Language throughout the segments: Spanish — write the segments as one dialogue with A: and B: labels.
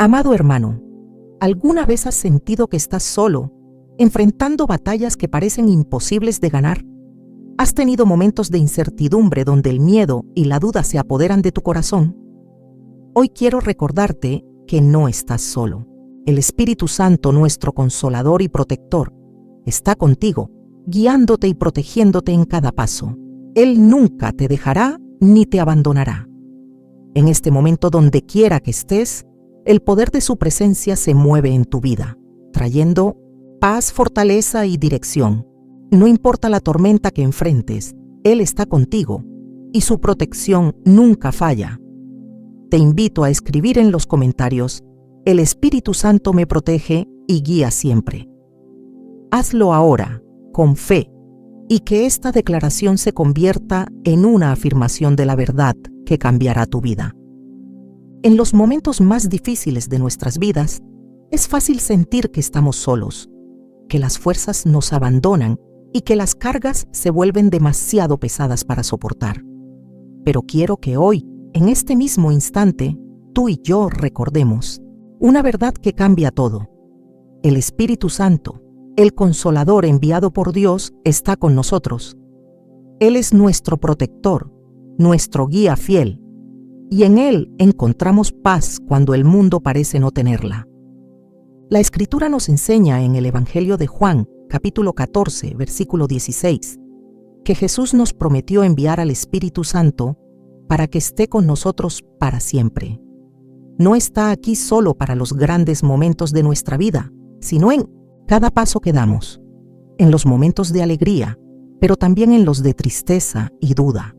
A: Amado hermano, ¿alguna vez has sentido que estás solo, enfrentando batallas que parecen imposibles de ganar? ¿Has tenido momentos de incertidumbre donde el miedo y la duda se apoderan de tu corazón? Hoy quiero recordarte que no estás solo. El Espíritu Santo, nuestro consolador y protector, está contigo, guiándote y protegiéndote en cada paso. Él nunca te dejará ni te abandonará. En este momento, donde quiera que estés, el poder de su presencia se mueve en tu vida, trayendo paz, fortaleza y dirección. No importa la tormenta que enfrentes, Él está contigo y su protección nunca falla. Te invito a escribir en los comentarios: el Espíritu Santo me protege y guía siempre. Hazlo ahora, con fe, y que esta declaración se convierta en una afirmación de la verdad que cambiará tu vida. En los momentos más difíciles de nuestras vidas, es fácil sentir que estamos solos, que las fuerzas nos abandonan y que las cargas se vuelven demasiado pesadas para soportar. Pero quiero que hoy, en este mismo instante, tú y yo recordemos una verdad que cambia todo. El Espíritu Santo, el Consolador enviado por Dios, está con nosotros. Él es nuestro protector, nuestro guía fiel, y en Él encontramos paz cuando el mundo parece no tenerla. La Escritura nos enseña en el Evangelio de Juan, capítulo 14, versículo 16, que Jesús nos prometió enviar al Espíritu Santo para que esté con nosotros para siempre. No está aquí solo para los grandes momentos de nuestra vida, sino en cada paso que damos, en los momentos de alegría, pero también en los de tristeza y duda.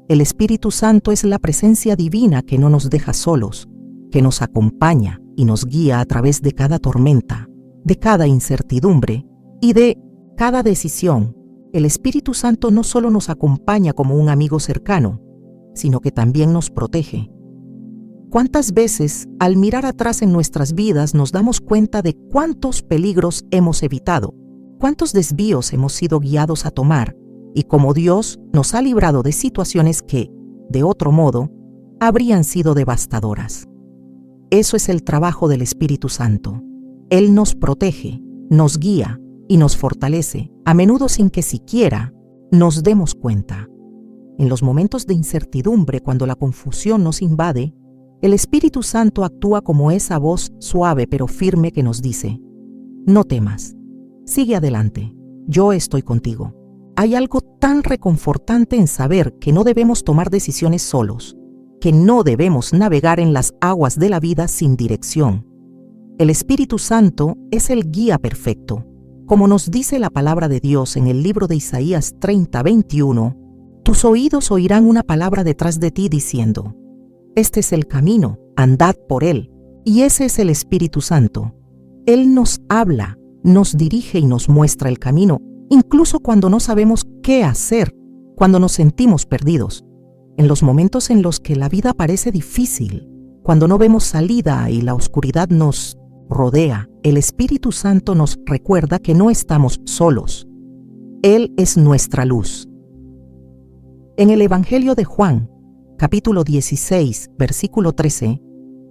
A: El Espíritu Santo es la presencia divina que no nos deja solos, que nos acompaña y nos guía a través de cada tormenta, de cada incertidumbre y de cada decisión. El Espíritu Santo no solo nos acompaña como un amigo cercano, sino que también nos protege. ¿Cuántas veces, al mirar atrás en nuestras vidas, nos damos cuenta de cuántos peligros hemos evitado, cuántos desvíos hemos sido guiados a tomar, y cómo Dios nos ha librado de situaciones que, de otro modo, habrían sido devastadoras? Eso es el trabajo del Espíritu Santo. Él nos protege, nos guía y nos fortalece, a menudo sin que siquiera nos demos cuenta. En los momentos de incertidumbre, cuando la confusión nos invade, el Espíritu Santo actúa como esa voz suave pero firme que nos dice: no temas, sigue adelante, yo estoy contigo. Hay algo tan reconfortante en saber que no debemos tomar decisiones solos, que no debemos navegar en las aguas de la vida sin dirección. El Espíritu Santo es el guía perfecto. Como nos dice la palabra de Dios en el libro de Isaías 30:21, tus oídos oirán una palabra detrás de ti diciendo: este es el camino, andad por él. Y ese es el Espíritu Santo. Él nos habla, nos dirige y nos muestra el camino, incluso cuando no sabemos qué hacer, cuando nos sentimos perdidos. En los momentos en los que la vida parece difícil, cuando no vemos salida y la oscuridad nos rodea, el Espíritu Santo nos recuerda que no estamos solos. Él es nuestra luz. En el Evangelio de Juan, capítulo 16, versículo 13,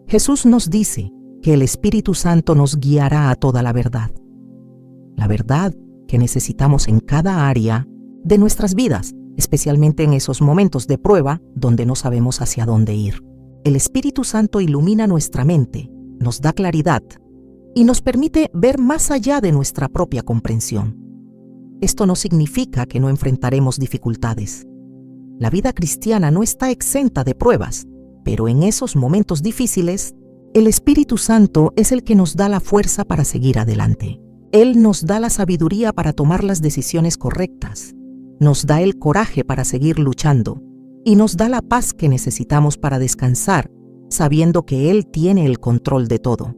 A: Jesús nos dice que el Espíritu Santo nos guiará a toda la verdad. La verdad que necesitamos en cada área de nuestras vidas, especialmente en esos momentos de prueba donde no sabemos hacia dónde ir. El Espíritu Santo ilumina nuestra mente, nos da claridad y nos permite ver más allá de nuestra propia comprensión. Esto no significa que no enfrentaremos dificultades. La vida cristiana no está exenta de pruebas, pero en esos momentos difíciles, el Espíritu Santo es el que nos da la fuerza para seguir adelante. Él nos da la sabiduría para tomar las decisiones correctas, nos da el coraje para seguir luchando y nos da la paz que necesitamos para descansar, sabiendo que Él tiene el control de todo.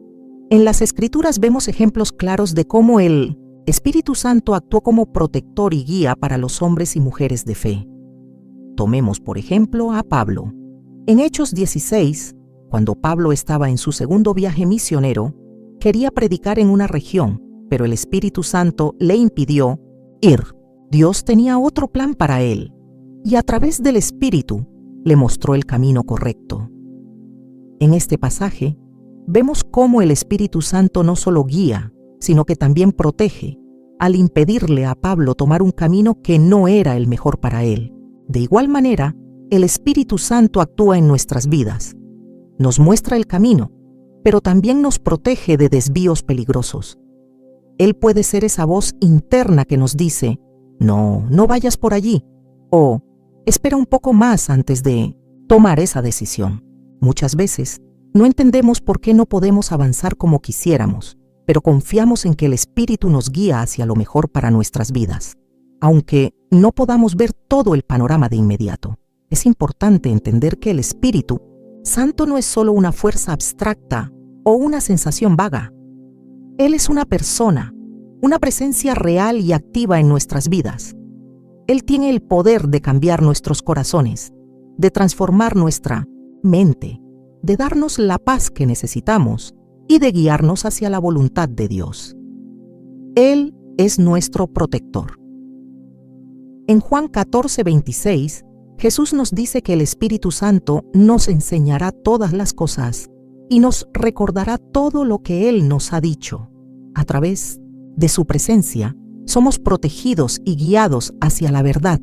A: En las Escrituras vemos ejemplos claros de cómo el Espíritu Santo actuó como protector y guía para los hombres y mujeres de fe. Tomemos, por ejemplo, a Pablo. En Hechos 16, cuando Pablo estaba en su segundo viaje misionero, quería predicar en una región, pero el Espíritu Santo le impidió ir. Dios tenía otro plan para él, y a través del Espíritu le mostró el camino correcto. En este pasaje, vemos cómo el Espíritu Santo no solo guía, sino que también protege, al impedirle a Pablo tomar un camino que no era el mejor para él. De igual manera, el Espíritu Santo actúa en nuestras vidas. Nos muestra el camino, pero también nos protege de desvíos peligrosos. Él puede ser esa voz interna que nos dice, no vayas por allí, o espera un poco más antes de tomar esa decisión. Muchas veces, no entendemos por qué no podemos avanzar como quisiéramos, pero confiamos en que el Espíritu nos guía hacia lo mejor para nuestras vidas. Aunque no podamos ver todo el panorama de inmediato, es importante entender que el Espíritu Santo no es solo una fuerza abstracta o una sensación vaga. Él es una persona, una presencia real y activa en nuestras vidas. Él tiene el poder de cambiar nuestros corazones, de transformar nuestra mente, de darnos la paz que necesitamos y de guiarnos hacia la voluntad de Dios. Él es nuestro protector. En Juan 14:26, Jesús nos dice que el Espíritu Santo nos enseñará todas las cosas y nos recordará todo lo que Él nos ha dicho. A través de su presencia, somos protegidos y guiados hacia la verdad,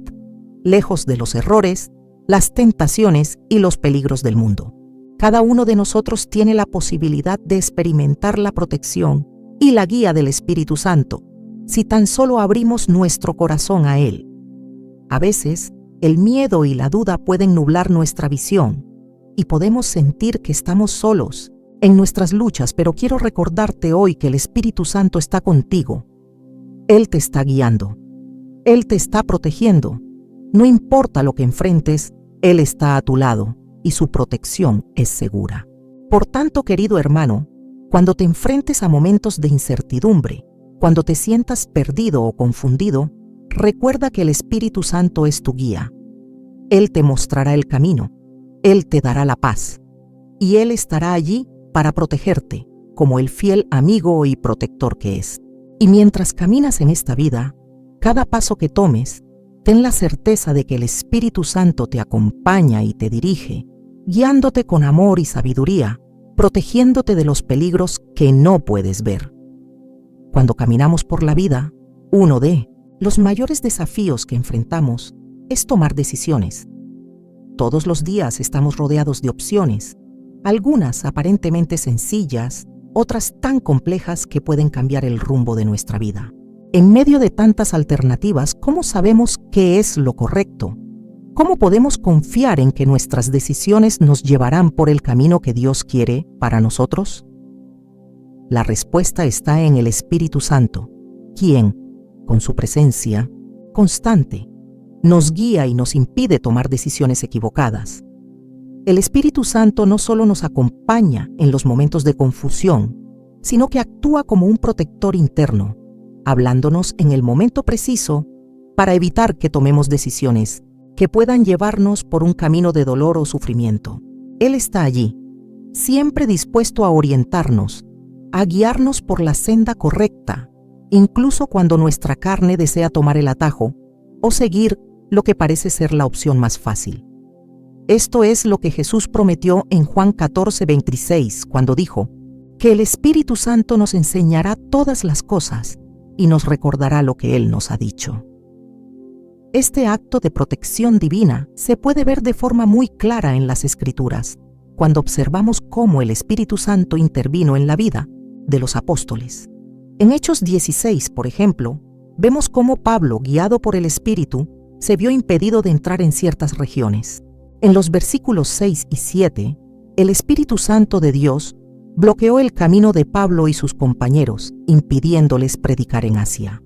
A: lejos de los errores, las tentaciones y los peligros del mundo. Cada uno de nosotros tiene la posibilidad de experimentar la protección y la guía del Espíritu Santo, si tan solo abrimos nuestro corazón a Él. A veces, el miedo y la duda pueden nublar nuestra visión y podemos sentir que estamos solos en nuestras luchas, pero quiero recordarte hoy que el Espíritu Santo está contigo. Él te está guiando. Él te está protegiendo. No importa lo que enfrentes, Él está a tu lado y su protección es segura. Por tanto, querido hermano, cuando te enfrentes a momentos de incertidumbre, cuando te sientas perdido o confundido, recuerda que el Espíritu Santo es tu guía. Él te mostrará el camino, Él te dará la paz, y Él estará allí para protegerte, como el fiel amigo y protector que es. Y mientras caminas en esta vida, cada paso que tomes, ten la certeza de que el Espíritu Santo te acompaña y te dirige, guiándote con amor y sabiduría, protegiéndote de los peligros que no puedes ver. Cuando caminamos por la vida, uno de los mayores desafíos que enfrentamos es tomar decisiones. Todos los días estamos rodeados de opciones, algunas aparentemente sencillas, otras tan complejas que pueden cambiar el rumbo de nuestra vida. En medio de tantas alternativas, ¿cómo sabemos qué es lo correcto? ¿Cómo podemos confiar en que nuestras decisiones nos llevarán por el camino que Dios quiere para nosotros? La respuesta está en el Espíritu Santo, quien, con su presencia constante, nos guía y nos impide tomar decisiones equivocadas. El Espíritu Santo no solo nos acompaña en los momentos de confusión, sino que actúa como un protector interno, hablándonos en el momento preciso para evitar que tomemos decisiones que puedan llevarnos por un camino de dolor o sufrimiento. Él está allí, siempre dispuesto a orientarnos, a guiarnos por la senda correcta, incluso cuando nuestra carne desea tomar el atajo o seguir lo que parece ser la opción más fácil. Esto es lo que Jesús prometió en Juan 14:26, cuando dijo que el Espíritu Santo nos enseñará todas las cosas y nos recordará lo que Él nos ha dicho. Este acto de protección divina se puede ver de forma muy clara en las Escrituras, cuando observamos cómo el Espíritu Santo intervino en la vida de los apóstoles. En Hechos 16, por ejemplo, vemos cómo Pablo, guiado por el Espíritu, se vio impedido de entrar en ciertas regiones. En los versículos 6 y 7, el Espíritu Santo de Dios bloqueó el camino de Pablo y sus compañeros, impidiéndoles predicar en Asia.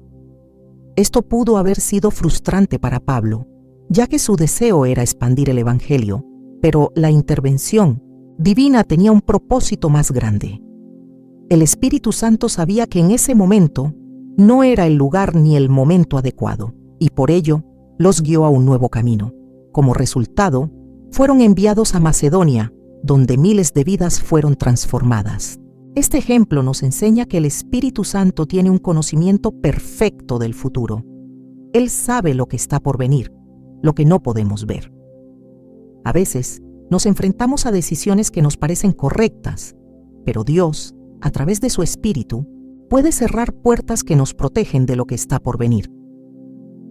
A: Esto pudo haber sido frustrante para Pablo, ya que su deseo era expandir el Evangelio, pero la intervención divina tenía un propósito más grande. El Espíritu Santo sabía que en ese momento no era el lugar ni el momento adecuado, y por ello los guió a un nuevo camino. Como resultado, fueron enviados a Macedonia, donde miles de vidas fueron transformadas. Este ejemplo nos enseña que el Espíritu Santo tiene un conocimiento perfecto del futuro. Él sabe lo que está por venir, lo que no podemos ver. A veces, nos enfrentamos a decisiones que nos parecen correctas, Pero Dios, a través de su Espíritu, puede cerrar puertas que nos protegen de lo que está por venir.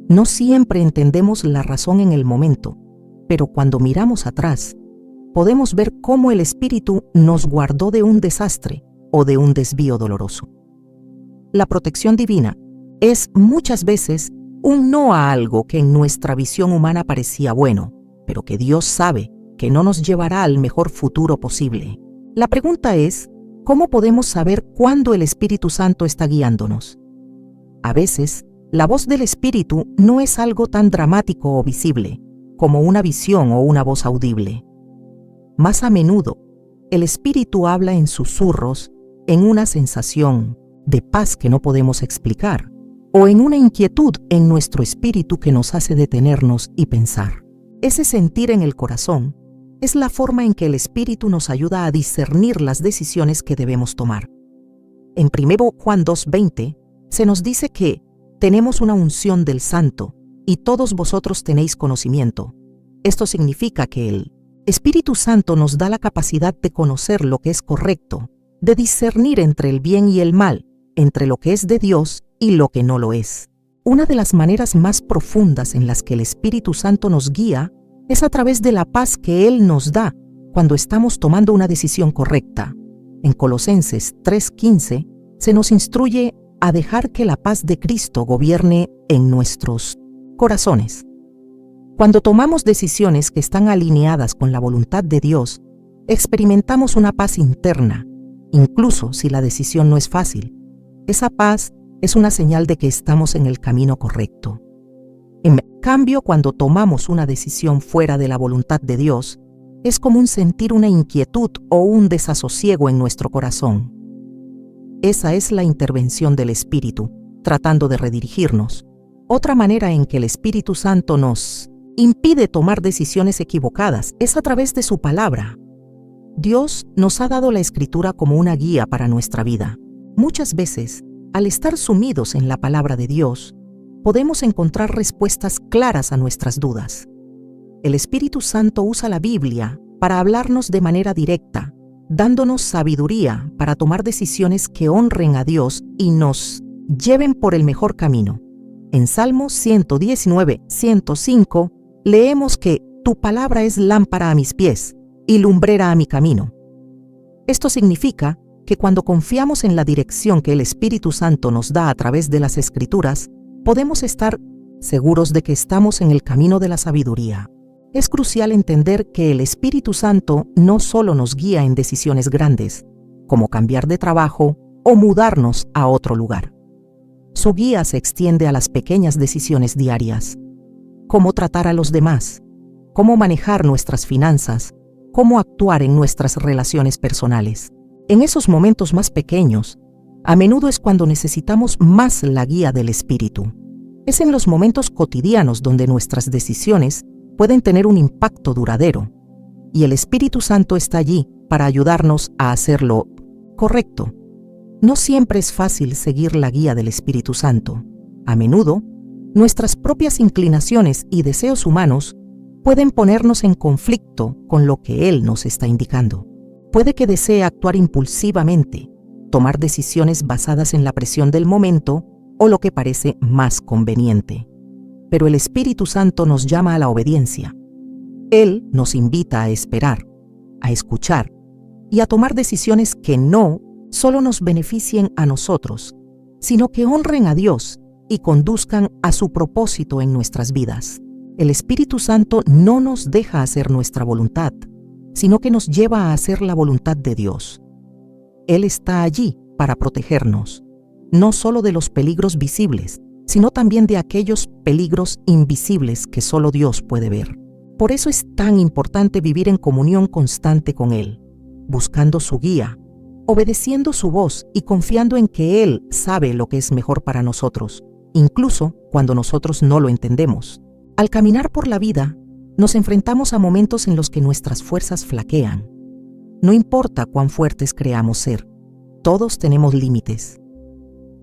A: No siempre entendemos la razón en el momento, pero cuando miramos atrás, podemos ver cómo el Espíritu nos guardó de un desastre o de un desvío doloroso. La protección divina es muchas veces un no a algo que en nuestra visión humana parecía bueno, pero que Dios sabe que no nos llevará al mejor futuro posible. La pregunta es, ¿cómo podemos saber cuándo el Espíritu Santo está guiándonos? A veces, la voz del Espíritu no es algo tan dramático o visible, como una visión o una voz audible. Más a menudo, el Espíritu habla en susurros, en una sensación de paz que no podemos explicar, o en una inquietud en nuestro espíritu que nos hace detenernos y pensar. Ese sentir en el corazón es la forma en que el Espíritu nos ayuda a discernir las decisiones que debemos tomar. En 1 Juan 2:20 se nos dice que tenemos una unción del Santo y todos vosotros tenéis conocimiento. Esto significa que el Espíritu Santo nos da la capacidad de conocer lo que es correcto, de discernir entre el bien y el mal, entre lo que es de Dios y lo que no lo es. Una de las maneras más profundas en las que el Espíritu Santo nos guía es a través de la paz que Él nos da cuando estamos tomando una decisión correcta. En Colosenses 3:15 se nos instruye a dejar que la paz de Cristo gobierne en nuestros corazones. Cuando tomamos decisiones que están alineadas con la voluntad de Dios, experimentamos una paz interna, incluso si la decisión no es fácil. Esa paz es una señal de que estamos en el camino correcto. En cambio, cuando tomamos una decisión fuera de la voluntad de Dios, es común sentir una inquietud o un desasosiego en nuestro corazón. Esa es la intervención del Espíritu, tratando de redirigirnos. Otra manera en que el Espíritu Santo nos impide tomar decisiones equivocadas es a través de su palabra. Dios nos ha dado la Escritura como una guía para nuestra vida. Muchas veces, al estar sumidos en la palabra de Dios, podemos encontrar respuestas claras a nuestras dudas. El Espíritu Santo usa la Biblia para hablarnos de manera directa, dándonos sabiduría para tomar decisiones que honren a Dios y nos lleven por el mejor camino. En Salmos 119:105 leemos que tu palabra es lámpara a mis pies y lumbrera a mi camino. Esto significa que cuando confiamos en la dirección que el Espíritu Santo nos da a través de las Escrituras, podemos estar seguros de que estamos en el camino de la sabiduría. Es crucial entender que el Espíritu Santo no solo nos guía en decisiones grandes, como cambiar de trabajo o mudarnos a otro lugar. Su guía se extiende a las pequeñas decisiones diarias: cómo tratar a los demás, cómo manejar nuestras finanzas, cómo actuar en nuestras relaciones personales. En esos momentos más pequeños, a menudo es cuando necesitamos más la guía del Espíritu. Es en los momentos cotidianos donde nuestras decisiones pueden tener un impacto duradero, y el Espíritu Santo está allí para ayudarnos a hacerlo correcto. No siempre es fácil seguir la guía del Espíritu Santo. A menudo, nuestras propias inclinaciones y deseos humanos pueden ponernos en conflicto con lo que Él nos está indicando. Puede que desee actuar impulsivamente, tomar decisiones basadas en la presión del momento o lo que parece más conveniente. Pero el Espíritu Santo nos llama a la obediencia. Él nos invita a esperar, a escuchar y a tomar decisiones que no solo nos beneficien a nosotros, sino que honren a Dios y conduzcan a su propósito en nuestras vidas. El Espíritu Santo no nos deja hacer nuestra voluntad, sino que nos lleva a hacer la voluntad de Dios. Él está allí para protegernos, no solo de los peligros visibles, sino también de aquellos peligros invisibles que solo Dios puede ver. Por eso es tan importante vivir en comunión constante con Él, buscando su guía, obedeciendo su voz y confiando en que Él sabe lo que es mejor para nosotros, incluso cuando nosotros no lo entendemos. Al caminar por la vida, nos enfrentamos a momentos en los que nuestras fuerzas flaquean. No importa cuán fuertes creamos ser, todos tenemos límites.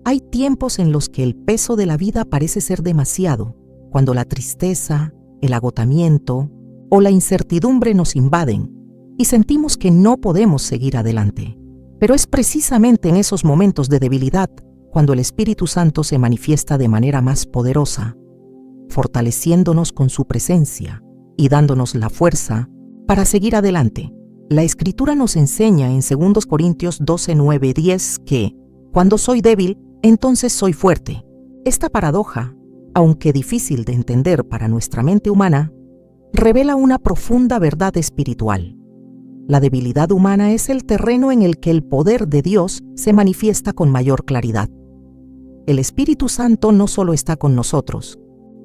A: Hay tiempos en los que el peso de la vida parece ser demasiado, cuando la tristeza, el agotamiento o la incertidumbre nos invaden y sentimos que no podemos seguir adelante. Pero es precisamente en esos momentos de debilidad cuando el Espíritu Santo se manifiesta de manera más poderosa, fortaleciéndonos con su presencia y dándonos la fuerza para seguir adelante. La Escritura nos enseña en 2 Corintios 12, 9, 10 que, cuando soy débil, entonces soy fuerte. Esta paradoja, aunque difícil de entender para nuestra mente humana, revela una profunda verdad espiritual. La debilidad humana es el terreno en el que el poder de Dios se manifiesta con mayor claridad. El Espíritu Santo no solo está con nosotros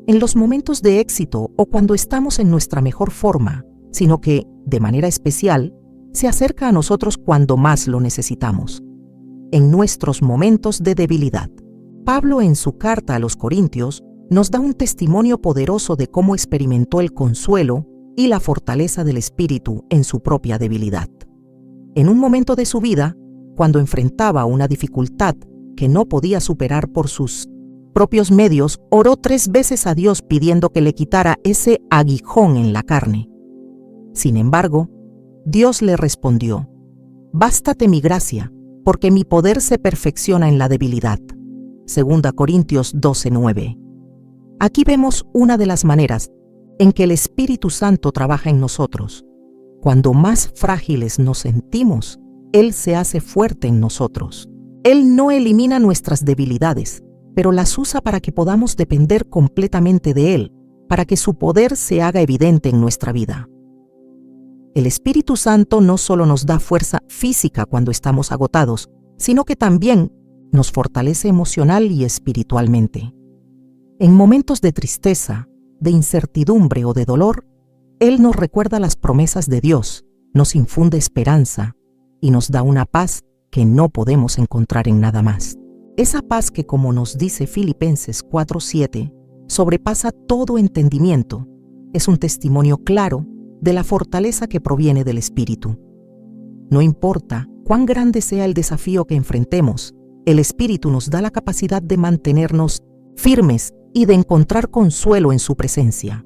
A: en los momentos de éxito o cuando estamos en nuestra mejor forma, sino que, de manera especial, se acerca a nosotros cuando más lo necesitamos, en nuestros momentos de debilidad. Pablo, en su carta a los Corintios, nos da un testimonio poderoso de cómo experimentó el consuelo y la fortaleza del Espíritu en su propia debilidad. En un momento de su vida, cuando enfrentaba una dificultad que no podía superar por sus propios medios, oró 3 veces a Dios pidiendo que le quitara ese aguijón en la carne. Sin embargo, Dios le respondió: «Bástate mi gracia, porque mi poder se perfecciona en la debilidad». 2 Corintios 12:9. Aquí vemos una de las maneras en que el Espíritu Santo trabaja en nosotros. Cuando más frágiles nos sentimos, Él se hace fuerte en nosotros. Él no elimina nuestras debilidades, pero las usa para que podamos depender completamente de Él, para que su poder se haga evidente en nuestra vida. El Espíritu Santo no solo nos da fuerza física cuando estamos agotados, sino que también nos fortalece emocional y espiritualmente. En momentos de tristeza, de incertidumbre o de dolor, Él nos recuerda las promesas de Dios, nos infunde esperanza y nos da una paz que no podemos encontrar en nada más. Esa paz que, como nos dice Filipenses 4:7, sobrepasa todo entendimiento, es un testimonio claro de la fortaleza que proviene del Espíritu. No importa cuán grande sea el desafío que enfrentemos, el Espíritu nos da la capacidad de mantenernos firmes y de encontrar consuelo en su presencia.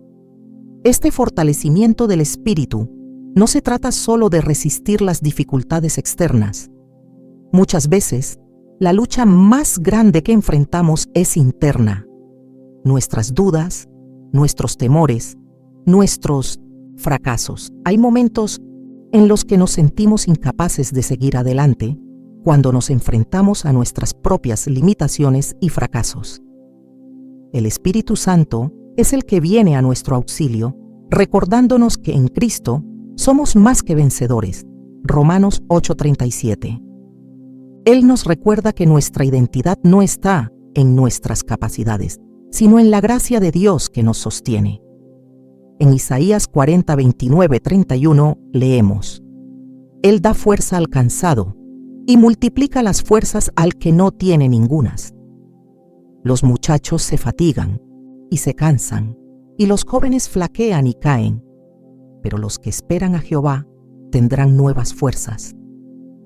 A: Este fortalecimiento del Espíritu no se trata solo de resistir las dificultades externas. Muchas veces, la lucha más grande que enfrentamos es interna. Nuestras dudas, nuestros temores, nuestros fracasos. Hay momentos en los que nos sentimos incapaces de seguir adelante cuando nos enfrentamos a nuestras propias limitaciones y fracasos. El Espíritu Santo es el que viene a nuestro auxilio, recordándonos que en Cristo somos más que vencedores. Romanos 8:37. Él nos recuerda que nuestra identidad no está en nuestras capacidades, sino en la gracia de Dios que nos sostiene. En Isaías 40:29-31 leemos: Él da fuerza al cansado y multiplica las fuerzas al que no tiene ningunas. Los muchachos se fatigan y se cansan, y los jóvenes flaquean y caen, pero los que esperan a Jehová tendrán nuevas fuerzas.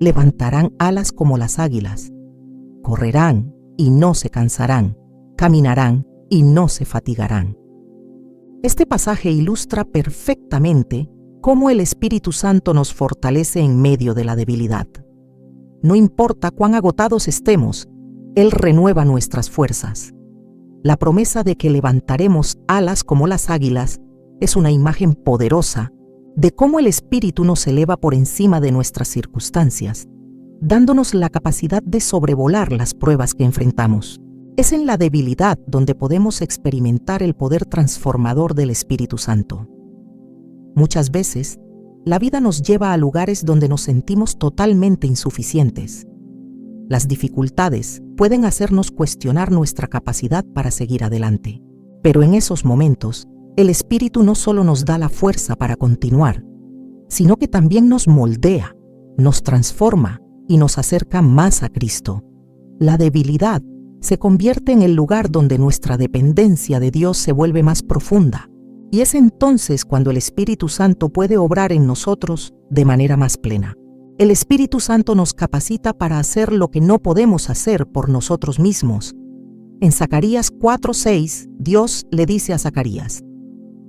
A: Levantarán alas como las águilas, correrán y no se cansarán, caminarán y no se fatigarán. Este pasaje ilustra perfectamente cómo el Espíritu Santo nos fortalece en medio de la debilidad. No importa cuán agotados estemos, Él renueva nuestras fuerzas. La promesa de que levantaremos alas como las águilas es una imagen poderosa de cómo el Espíritu nos eleva por encima de nuestras circunstancias, dándonos la capacidad de sobrevolar las pruebas que enfrentamos. Es en la debilidad donde podemos experimentar el poder transformador del Espíritu Santo. Muchas veces, la vida nos lleva a lugares donde nos sentimos totalmente insuficientes. Las dificultades pueden hacernos cuestionar nuestra capacidad para seguir adelante. Pero en esos momentos, el Espíritu no solo nos da la fuerza para continuar, sino que también nos moldea, nos transforma y nos acerca más a Cristo. La debilidad se convierte en el lugar donde nuestra dependencia de Dios se vuelve más profunda, y es entonces cuando el Espíritu Santo puede obrar en nosotros de manera más plena. El Espíritu Santo nos capacita para hacer lo que no podemos hacer por nosotros mismos. En Zacarías 4:6, Dios le dice a Zacarías: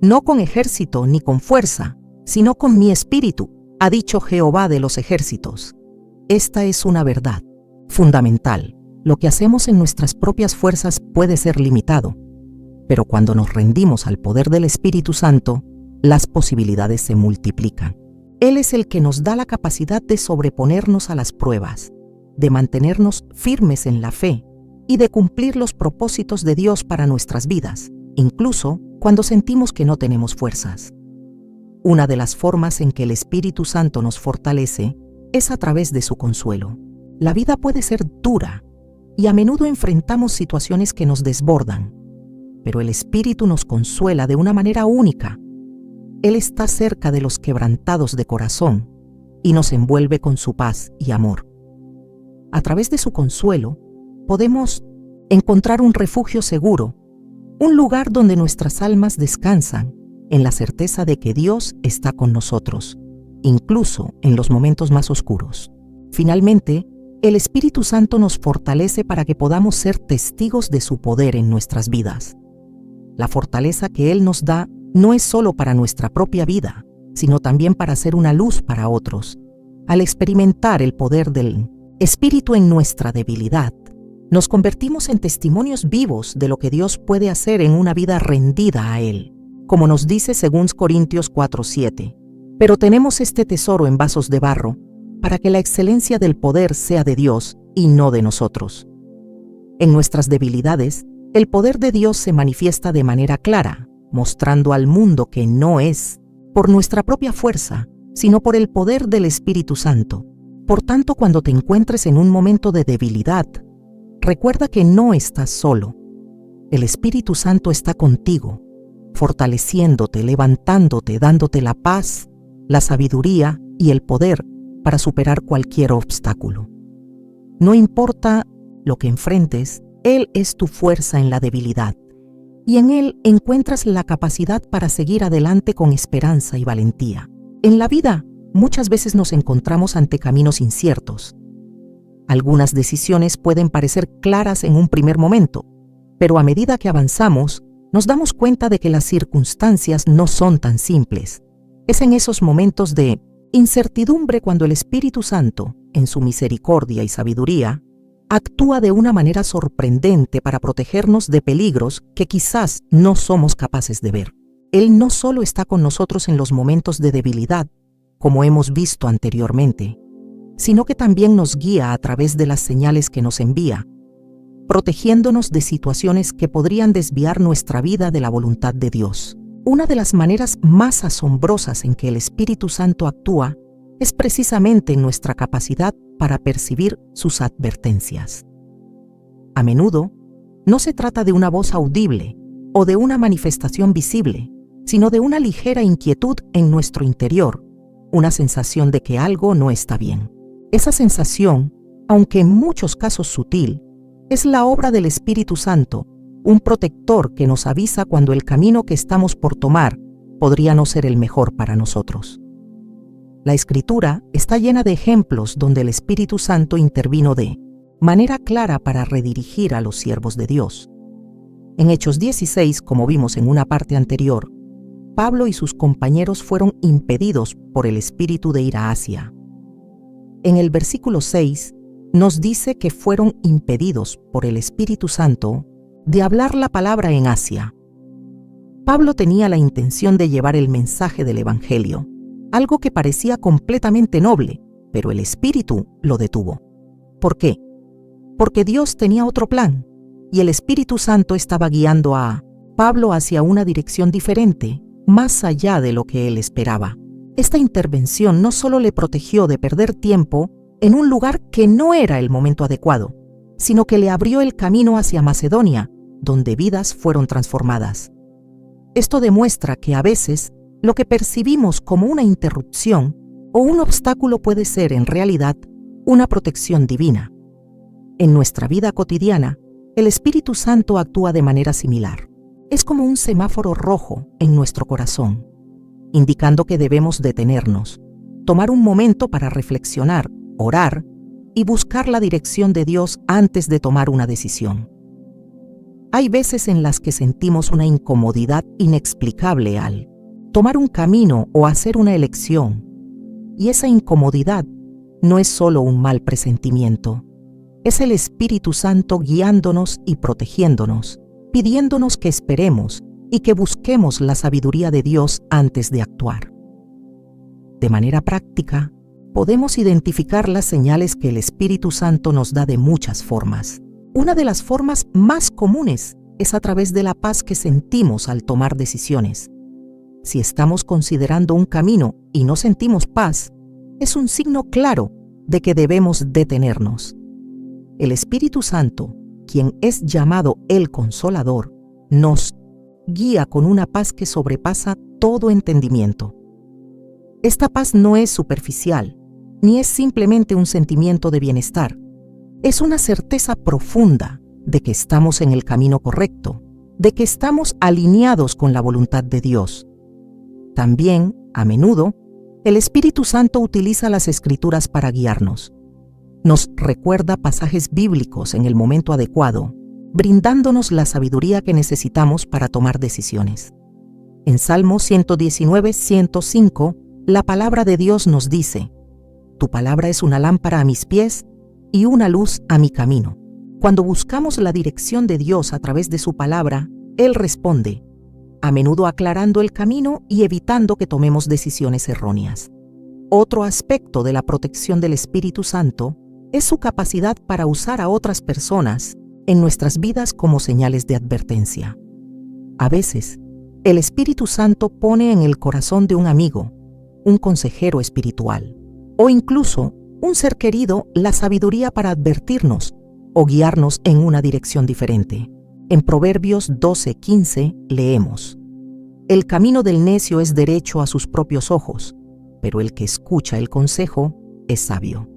A: «No con ejército ni con fuerza, sino con mi espíritu, ha dicho Jehová de los ejércitos». Esta es una verdad fundamental. Lo que hacemos en nuestras propias fuerzas puede ser limitado, pero cuando nos rendimos al poder del Espíritu Santo, las posibilidades se multiplican. Él es el que nos da la capacidad de sobreponernos a las pruebas, de mantenernos firmes en la fe y de cumplir los propósitos de Dios para nuestras vidas, incluso cuando sentimos que no tenemos fuerzas. Una de las formas en que el Espíritu Santo nos fortalece es a través de su consuelo. La vida puede ser dura y a menudo enfrentamos situaciones que nos desbordan, pero el Espíritu nos consuela de una manera única. Él está cerca de los quebrantados de corazón y nos envuelve con su paz y amor. A través de su consuelo, podemos encontrar un refugio seguro, un lugar donde nuestras almas descansan en la certeza de que Dios está con nosotros, incluso en los momentos más oscuros. Finalmente, el Espíritu Santo nos fortalece para que podamos ser testigos de su poder en nuestras vidas. La fortaleza que Él nos da no es solo para nuestra propia vida, sino también para ser una luz para otros. Al experimentar el poder del Espíritu en nuestra debilidad, nos convertimos en testimonios vivos de lo que Dios puede hacer en una vida rendida a Él, como nos dice 2 Corintios 4:7. Pero tenemos este tesoro en vasos de barro, para que la excelencia del poder sea de Dios y no de nosotros. En nuestras debilidades, el poder de Dios se manifiesta de manera clara, mostrando al mundo que no es por nuestra propia fuerza, sino por el poder del Espíritu Santo. Por tanto, cuando te encuentres en un momento de debilidad, recuerda que no estás solo. El Espíritu Santo está contigo, fortaleciéndote, levantándote, dándote la paz, la sabiduría y el poder para superar cualquier obstáculo. No importa lo que enfrentes, Él es tu fuerza en la debilidad, y en Él encuentras la capacidad para seguir adelante con esperanza y valentía. En la vida, muchas veces nos encontramos ante caminos inciertos. Algunas decisiones pueden parecer claras en un primer momento, pero a medida que avanzamos, nos damos cuenta de que las circunstancias no son tan simples. Es en esos momentos de incertidumbre cuando el Espíritu Santo, en su misericordia y sabiduría, actúa de una manera sorprendente para protegernos de peligros que quizás no somos capaces de ver. Él no solo está con nosotros en los momentos de debilidad, como hemos visto anteriormente, sino que también nos guía a través de las señales que nos envía, protegiéndonos de situaciones que podrían desviar nuestra vida de la voluntad de Dios. Una de las maneras más asombrosas en que el Espíritu Santo actúa es precisamente en nuestra capacidad para percibir sus advertencias. A menudo, no se trata de una voz audible o de una manifestación visible, sino de una ligera inquietud en nuestro interior, una sensación de que algo no está bien. Esa sensación, aunque en muchos casos sutil, es la obra del Espíritu Santo, un protector que nos avisa cuando el camino que estamos por tomar podría no ser el mejor para nosotros. La Escritura está llena de ejemplos donde el Espíritu Santo intervino de manera clara para redirigir a los siervos de Dios. En Hechos 16, como vimos en una parte anterior, Pablo y sus compañeros fueron impedidos por el Espíritu de ir a Asia. En el versículo 6 nos dice que fueron impedidos por el Espíritu Santo de hablar la palabra en Asia. Pablo tenía la intención de llevar el mensaje del Evangelio, algo que parecía completamente noble, pero el Espíritu lo detuvo. ¿Por qué? Porque Dios tenía otro plan, y el Espíritu Santo estaba guiando a Pablo hacia una dirección diferente, más allá de lo que él esperaba. Esta intervención no solo le protegió de perder tiempo en un lugar que no era el momento adecuado, sino que le abrió el camino hacia Macedonia, donde vidas fueron transformadas. Esto demuestra que a veces lo que percibimos como una interrupción o un obstáculo puede ser en realidad una protección divina. En nuestra vida cotidiana, el Espíritu Santo actúa de manera similar. Es como un semáforo rojo en nuestro corazón, indicando que debemos detenernos, tomar un momento para reflexionar, orar y buscar la dirección de Dios antes de tomar una decisión. Hay veces en las que sentimos una incomodidad inexplicable al tomar un camino o hacer una elección, y esa incomodidad no es solo un mal presentimiento. Es el Espíritu Santo guiándonos y protegiéndonos, pidiéndonos que esperemos y que busquemos la sabiduría de Dios antes de actuar. De manera práctica, podemos identificar las señales que el Espíritu Santo nos da de muchas formas. Una de las formas más comunes es a través de la paz que sentimos al tomar decisiones. Si estamos considerando un camino y no sentimos paz, es un signo claro de que debemos detenernos. El Espíritu Santo, quien es llamado el Consolador, nos guía con una paz que sobrepasa todo entendimiento. Esta paz no es superficial, ni es simplemente un sentimiento de bienestar. Es una certeza profunda de que estamos en el camino correcto, de que estamos alineados con la voluntad de Dios. También, a menudo, el Espíritu Santo utiliza las Escrituras para guiarnos. Nos recuerda pasajes bíblicos en el momento adecuado, brindándonos la sabiduría que necesitamos para tomar decisiones. En Salmo 119:105, la palabra de Dios nos dice: «Tu palabra es una lámpara a mis pies y una luz a mi camino». Cuando buscamos la dirección de Dios a través de su palabra, Él responde, a menudo aclarando el camino y evitando que tomemos decisiones erróneas. Otro aspecto de la protección del Espíritu Santo es su capacidad para usar a otras personas en nuestras vidas como señales de advertencia. A veces, el Espíritu Santo pone en el corazón de un amigo, un consejero espiritual, o incluso un ser querido la sabiduría para advertirnos o guiarnos en una dirección diferente. En Proverbios 12:15 leemos: «El camino del necio es derecho a sus propios ojos, pero el que escucha el consejo es sabio».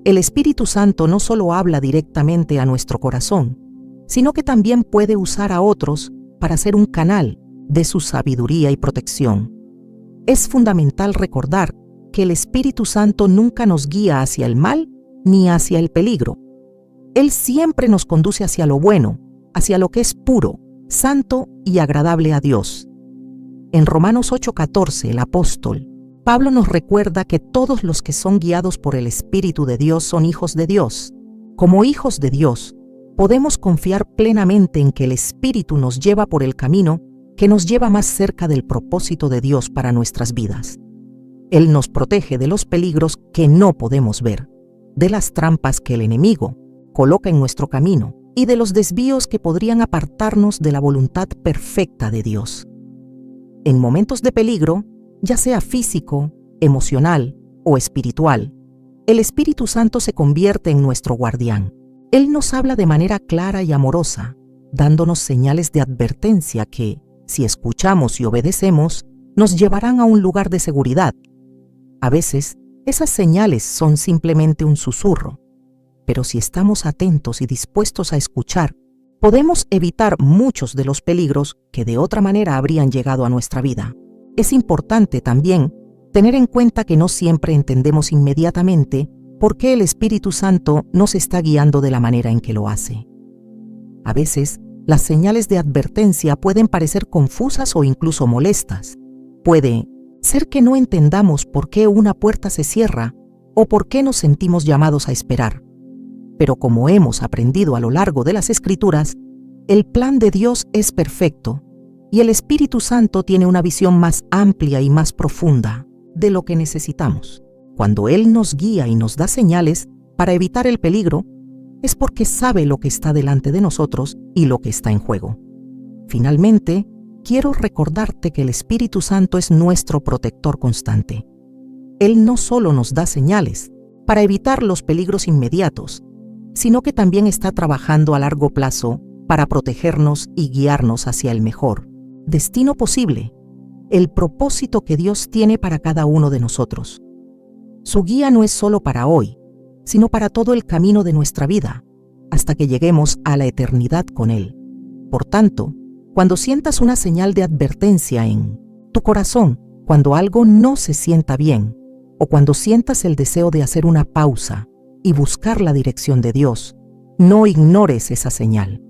A: El Espíritu Santo no solo habla directamente a nuestro corazón, sino que también puede usar a otros para ser un canal de su sabiduría y protección. Es fundamental recordar que el Espíritu Santo nunca nos guía hacia el mal ni hacia el peligro. Él siempre nos conduce hacia lo bueno, hacia lo que es puro, santo y agradable a Dios. En Romanos 8:14, el apóstol Pablo nos recuerda que todos los que son guiados por el Espíritu de Dios son hijos de Dios. Como hijos de Dios, podemos confiar plenamente en que el Espíritu nos lleva por el camino que nos lleva más cerca del propósito de Dios para nuestras vidas. Él nos protege de los peligros que no podemos ver, de las trampas que el enemigo coloca en nuestro camino y de los desvíos que podrían apartarnos de la voluntad perfecta de Dios. En momentos de peligro, ya sea físico, emocional o espiritual, el Espíritu Santo se convierte en nuestro guardián. Él nos habla de manera clara y amorosa, dándonos señales de advertencia que, si escuchamos y obedecemos, nos llevarán a un lugar de seguridad. A veces, esas señales son simplemente un susurro, pero si estamos atentos y dispuestos a escuchar, podemos evitar muchos de los peligros que de otra manera habrían llegado a nuestra vida. Es importante también tener en cuenta que no siempre entendemos inmediatamente por qué el Espíritu Santo nos está guiando de la manera en que lo hace. A veces, las señales de advertencia pueden parecer confusas o incluso molestas. Puede ser que no entendamos por qué una puerta se cierra o por qué nos sentimos llamados a esperar. Pero como hemos aprendido a lo largo de las Escrituras, el plan de Dios es perfecto y el Espíritu Santo tiene una visión más amplia y más profunda de lo que necesitamos. Cuando Él nos guía y nos da señales para evitar el peligro, es porque sabe lo que está delante de nosotros y lo que está en juego. Finalmente, quiero recordarte que el Espíritu Santo es nuestro protector constante. Él no solo nos da señales para evitar los peligros inmediatos, sino que también está trabajando a largo plazo para protegernos y guiarnos hacia el mejor destino posible, el propósito que Dios tiene para cada uno de nosotros. Su guía no es solo para hoy, sino para todo el camino de nuestra vida, hasta que lleguemos a la eternidad con Él. Por tanto, cuando sientas una señal de advertencia en tu corazón, cuando algo no se sienta bien, o cuando sientas el deseo de hacer una pausa y buscar la dirección de Dios, no ignores esa señal.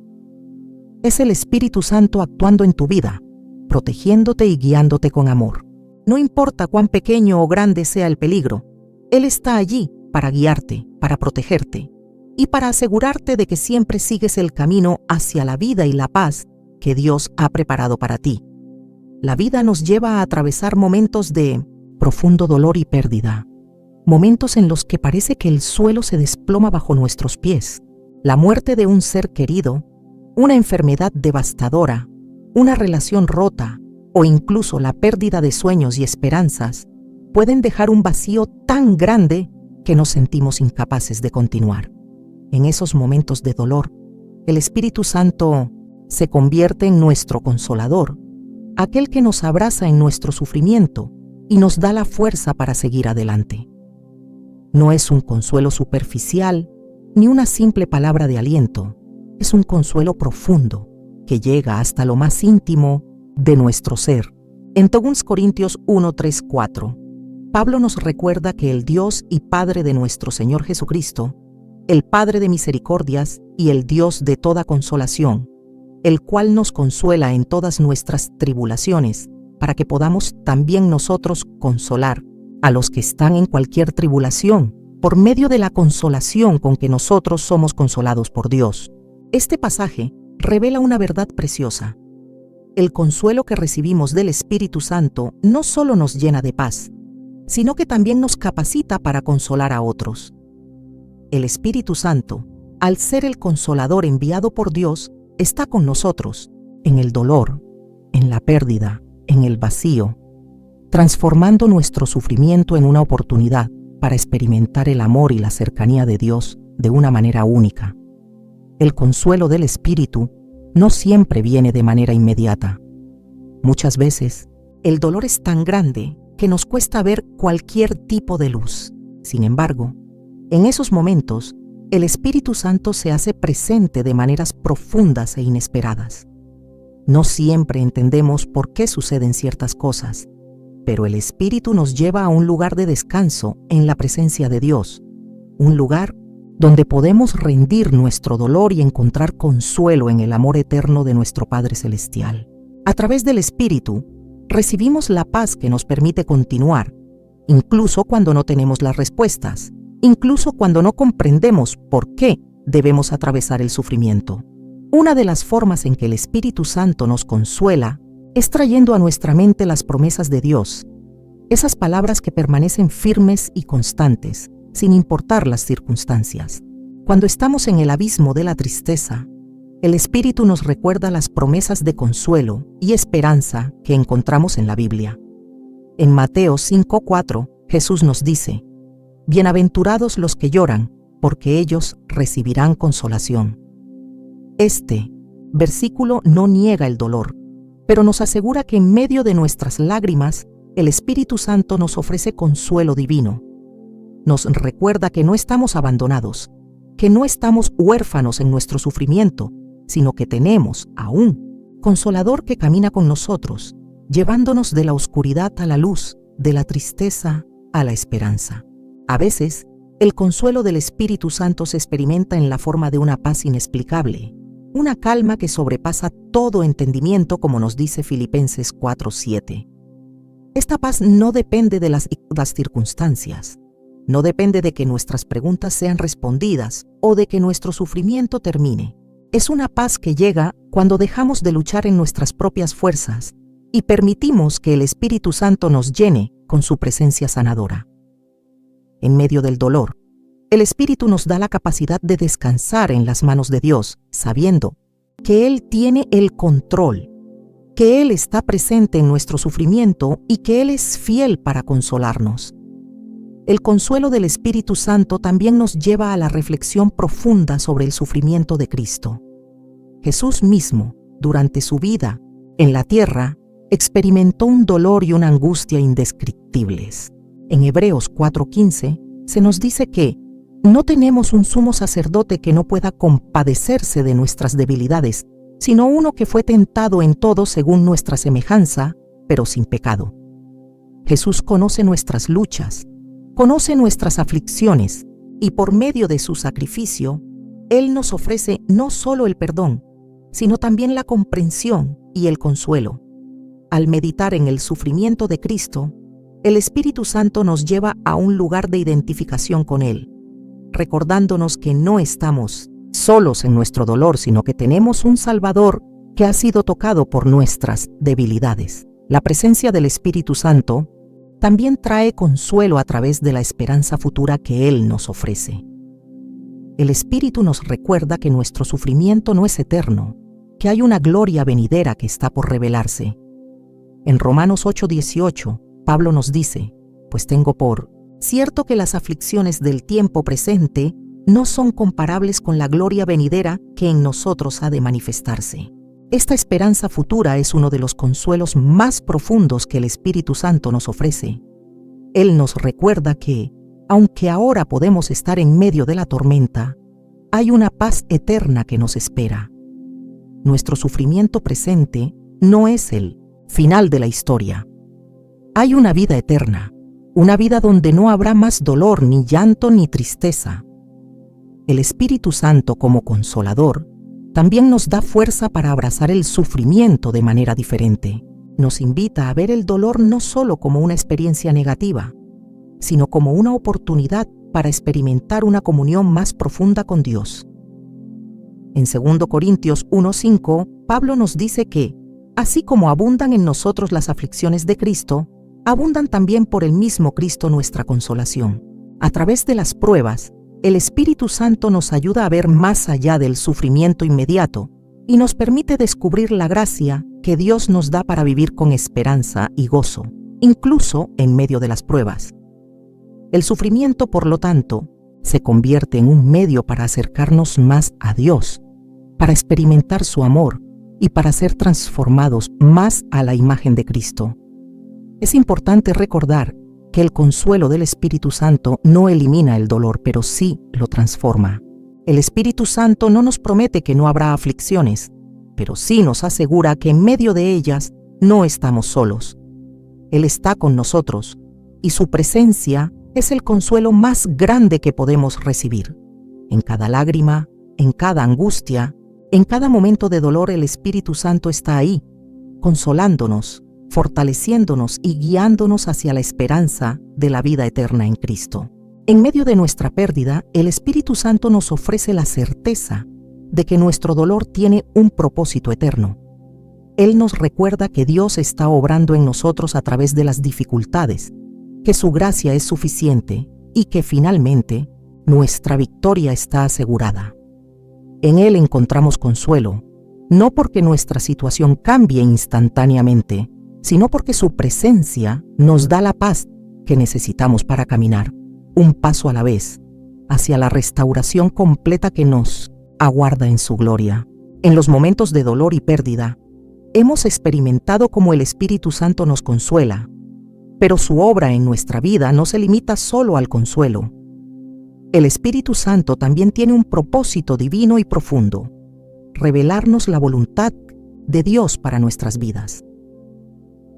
A: Es el Espíritu Santo actuando en tu vida, protegiéndote y guiándote con amor. No importa cuán pequeño o grande sea el peligro, Él está allí para guiarte, para protegerte y para asegurarte de que siempre sigues el camino hacia la vida y la paz que Dios ha preparado para ti. La vida nos lleva a atravesar momentos de profundo dolor y pérdida, momentos en los que parece que el suelo se desploma bajo nuestros pies, la muerte de un ser querido, una enfermedad devastadora, una relación rota o incluso la pérdida de sueños y esperanzas pueden dejar un vacío tan grande que nos sentimos incapaces de continuar. En esos momentos de dolor, el Espíritu Santo se convierte en nuestro consolador, aquel que nos abraza en nuestro sufrimiento y nos da la fuerza para seguir adelante. No es un consuelo superficial ni una simple palabra de aliento, es un consuelo profundo que llega hasta lo más íntimo de nuestro ser. En 2 Corintios 1, 3, 4, Pablo nos recuerda que el Dios y Padre de nuestro Señor Jesucristo, el Padre de misericordias y el Dios de toda consolación, el cual nos consuela en todas nuestras tribulaciones, para que podamos también nosotros consolar a los que están en cualquier tribulación, por medio de la consolación con que nosotros somos consolados por Dios. Este pasaje revela una verdad preciosa. El consuelo que recibimos del Espíritu Santo no solo nos llena de paz, sino que también nos capacita para consolar a otros. El Espíritu Santo, al ser el consolador enviado por Dios, está con nosotros en el dolor, en la pérdida, en el vacío, transformando nuestro sufrimiento en una oportunidad para experimentar el amor y la cercanía de Dios de una manera única. El consuelo del Espíritu no siempre viene de manera inmediata. Muchas veces, el dolor es tan grande que nos cuesta ver cualquier tipo de luz. Sin embargo, en esos momentos, el Espíritu Santo se hace presente de maneras profundas e inesperadas. No siempre entendemos por qué suceden ciertas cosas, pero el Espíritu nos lleva a un lugar de descanso en la presencia de Dios, un lugar donde podemos rendir nuestro dolor y encontrar consuelo en el amor eterno de nuestro Padre Celestial. A través del Espíritu, recibimos la paz que nos permite continuar, incluso cuando no tenemos las respuestas, incluso cuando no comprendemos por qué debemos atravesar el sufrimiento. Una de las formas en que el Espíritu Santo nos consuela es trayendo a nuestra mente las promesas de Dios, esas palabras que permanecen firmes y constantes, sin importar las circunstancias. Cuando estamos en el abismo de la tristeza, el Espíritu nos recuerda las promesas de consuelo y esperanza que encontramos en la Biblia. En Mateo 5:4, Jesús nos dice: «Bienaventurados los que lloran, porque ellos recibirán consolación». Este versículo no niega el dolor, pero nos asegura que en medio de nuestras lágrimas, el Espíritu Santo nos ofrece consuelo divino. Nos recuerda que no estamos abandonados, que no estamos huérfanos en nuestro sufrimiento, sino que tenemos aún Consolador que camina con nosotros, llevándonos de la oscuridad a la luz, de la tristeza a la esperanza. A veces, el consuelo del Espíritu Santo se experimenta en la forma de una paz inexplicable, una calma que sobrepasa todo entendimiento, como nos dice Filipenses 4:7. Esta paz no depende de las circunstancias, no depende de que nuestras preguntas sean respondidas o de que nuestro sufrimiento termine. Es una paz que llega cuando dejamos de luchar en nuestras propias fuerzas y permitimos que el Espíritu Santo nos llene con su presencia sanadora. En medio del dolor, el Espíritu nos da la capacidad de descansar en las manos de Dios, sabiendo que Él tiene el control, que Él está presente en nuestro sufrimiento y que Él es fiel para consolarnos. El consuelo del Espíritu Santo también nos lleva a la reflexión profunda sobre el sufrimiento de Cristo. Jesús mismo, durante su vida en la tierra, experimentó un dolor y una angustia indescriptibles. En Hebreos 4:15 se nos dice que no tenemos un sumo sacerdote que no pueda compadecerse de nuestras debilidades, sino uno que fue tentado en todo según nuestra semejanza, pero sin pecado. Jesús conoce nuestras luchas, conoce nuestras aflicciones, y por medio de su sacrificio, Él nos ofrece no solo el perdón, sino también la comprensión y el consuelo. Al meditar en el sufrimiento de Cristo, el Espíritu Santo nos lleva a un lugar de identificación con Él, recordándonos que no estamos solos en nuestro dolor, sino que tenemos un Salvador que ha sido tocado por nuestras debilidades. La presencia del Espíritu Santo también trae consuelo a través de la esperanza futura que Él nos ofrece. El Espíritu nos recuerda que nuestro sufrimiento no es eterno, que hay una gloria venidera que está por revelarse. En Romanos 8:18, Pablo nos dice: pues tengo por cierto que las aflicciones del tiempo presente no son comparables con la gloria venidera que en nosotros ha de manifestarse. Esta esperanza futura es uno de los consuelos más profundos que el Espíritu Santo nos ofrece. Él nos recuerda que, aunque ahora podemos estar en medio de la tormenta, hay una paz eterna que nos espera. Nuestro sufrimiento presente no es el final de la historia. Hay una vida eterna, una vida donde no habrá más dolor, ni llanto, ni tristeza. El Espíritu Santo, como consolador, también nos da fuerza para abrazar el sufrimiento de manera diferente. Nos invita a ver el dolor no solo como una experiencia negativa, sino como una oportunidad para experimentar una comunión más profunda con Dios. En 2 Corintios 1:5, Pablo nos dice que, así como abundan en nosotros las aflicciones de Cristo, abundan también por el mismo Cristo nuestra consolación. A través de las pruebas, el Espíritu Santo nos ayuda a ver más allá del sufrimiento inmediato y nos permite descubrir la gracia que Dios nos da para vivir con esperanza y gozo, incluso en medio de las pruebas. El sufrimiento, por lo tanto, se convierte en un medio para acercarnos más a Dios, para experimentar su amor y para ser transformados más a la imagen de Cristo. Es importante recordar que el consuelo del Espíritu Santo no elimina el dolor, pero sí lo transforma. El Espíritu Santo no nos promete que no habrá aflicciones, pero sí nos asegura que en medio de ellas no estamos solos. Él está con nosotros y su presencia es el consuelo más grande que podemos recibir. En cada lágrima, en cada angustia, en cada momento de dolor, el Espíritu Santo está ahí, consolándonos, fortaleciéndonos y guiándonos hacia la esperanza de la vida eterna en Cristo. En medio de nuestra pérdida, el Espíritu Santo nos ofrece la certeza de que nuestro dolor tiene un propósito eterno. Él nos recuerda que Dios está obrando en nosotros a través de las dificultades, que su gracia es suficiente y que finalmente nuestra victoria está asegurada. En Él encontramos consuelo, no porque nuestra situación cambie instantáneamente, sino porque su presencia nos da la paz que necesitamos para caminar, un paso a la vez, hacia la restauración completa que nos aguarda en su gloria. En los momentos de dolor y pérdida, hemos experimentado cómo el Espíritu Santo nos consuela, pero su obra en nuestra vida no se limita solo al consuelo. El Espíritu Santo también tiene un propósito divino y profundo: revelarnos la voluntad de Dios para nuestras vidas.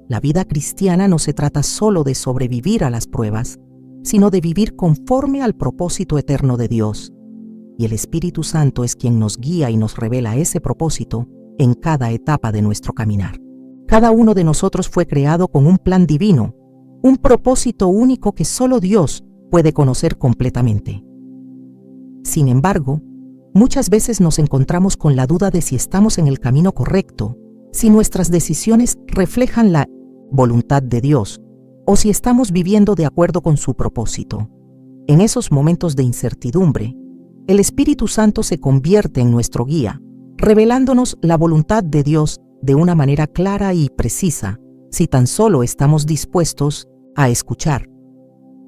A: La vida cristiana no se trata solo de sobrevivir a las pruebas, sino de vivir conforme al propósito eterno de Dios. Y el Espíritu Santo es quien nos guía y nos revela ese propósito en cada etapa de nuestro caminar. Cada uno de nosotros fue creado con un plan divino, un propósito único que solo Dios puede conocer completamente. Sin embargo, muchas veces nos encontramos con la duda de si estamos en el camino correcto, si nuestras decisiones reflejan la voluntad de Dios o si estamos viviendo de acuerdo con su propósito. En esos momentos de incertidumbre, el Espíritu Santo se convierte en nuestro guía, revelándonos la voluntad de Dios de una manera clara y precisa, si tan solo estamos dispuestos a escuchar.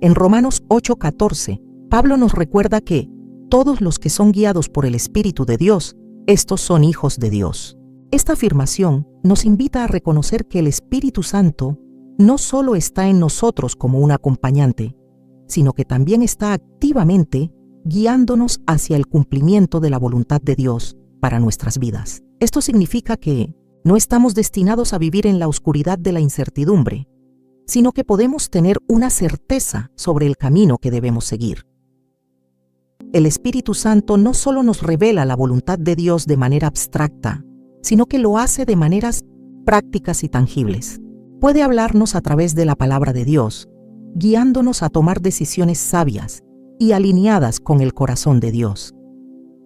A: En Romanos 8:14, Pablo nos recuerda que todos los que son guiados por el Espíritu de Dios, estos son hijos de Dios. Esta afirmación nos invita a reconocer que el Espíritu Santo no solo está en nosotros como un acompañante, sino que también está activamente guiándonos hacia el cumplimiento de la voluntad de Dios para nuestras vidas. Esto significa que no estamos destinados a vivir en la oscuridad de la incertidumbre, sino que podemos tener una certeza sobre el camino que debemos seguir. El Espíritu Santo no solo nos revela la voluntad de Dios de manera abstracta, sino que lo hace de maneras prácticas y tangibles. Puede hablarnos a través de la palabra de Dios, guiándonos a tomar decisiones sabias y alineadas con el corazón de Dios.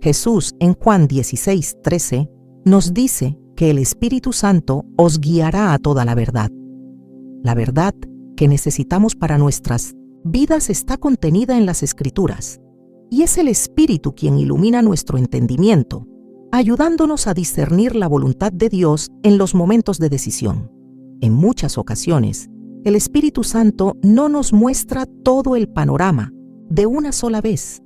A: Jesús en Juan 16:13 nos dice que el Espíritu Santo os guiará a toda la verdad. La verdad que necesitamos para nuestras vidas está contenida en las Escrituras, y es el Espíritu quien ilumina nuestro entendimiento, ayudándonos a discernir la voluntad de Dios en los momentos de decisión. En muchas ocasiones, el Espíritu Santo no nos muestra todo el panorama de una sola vez.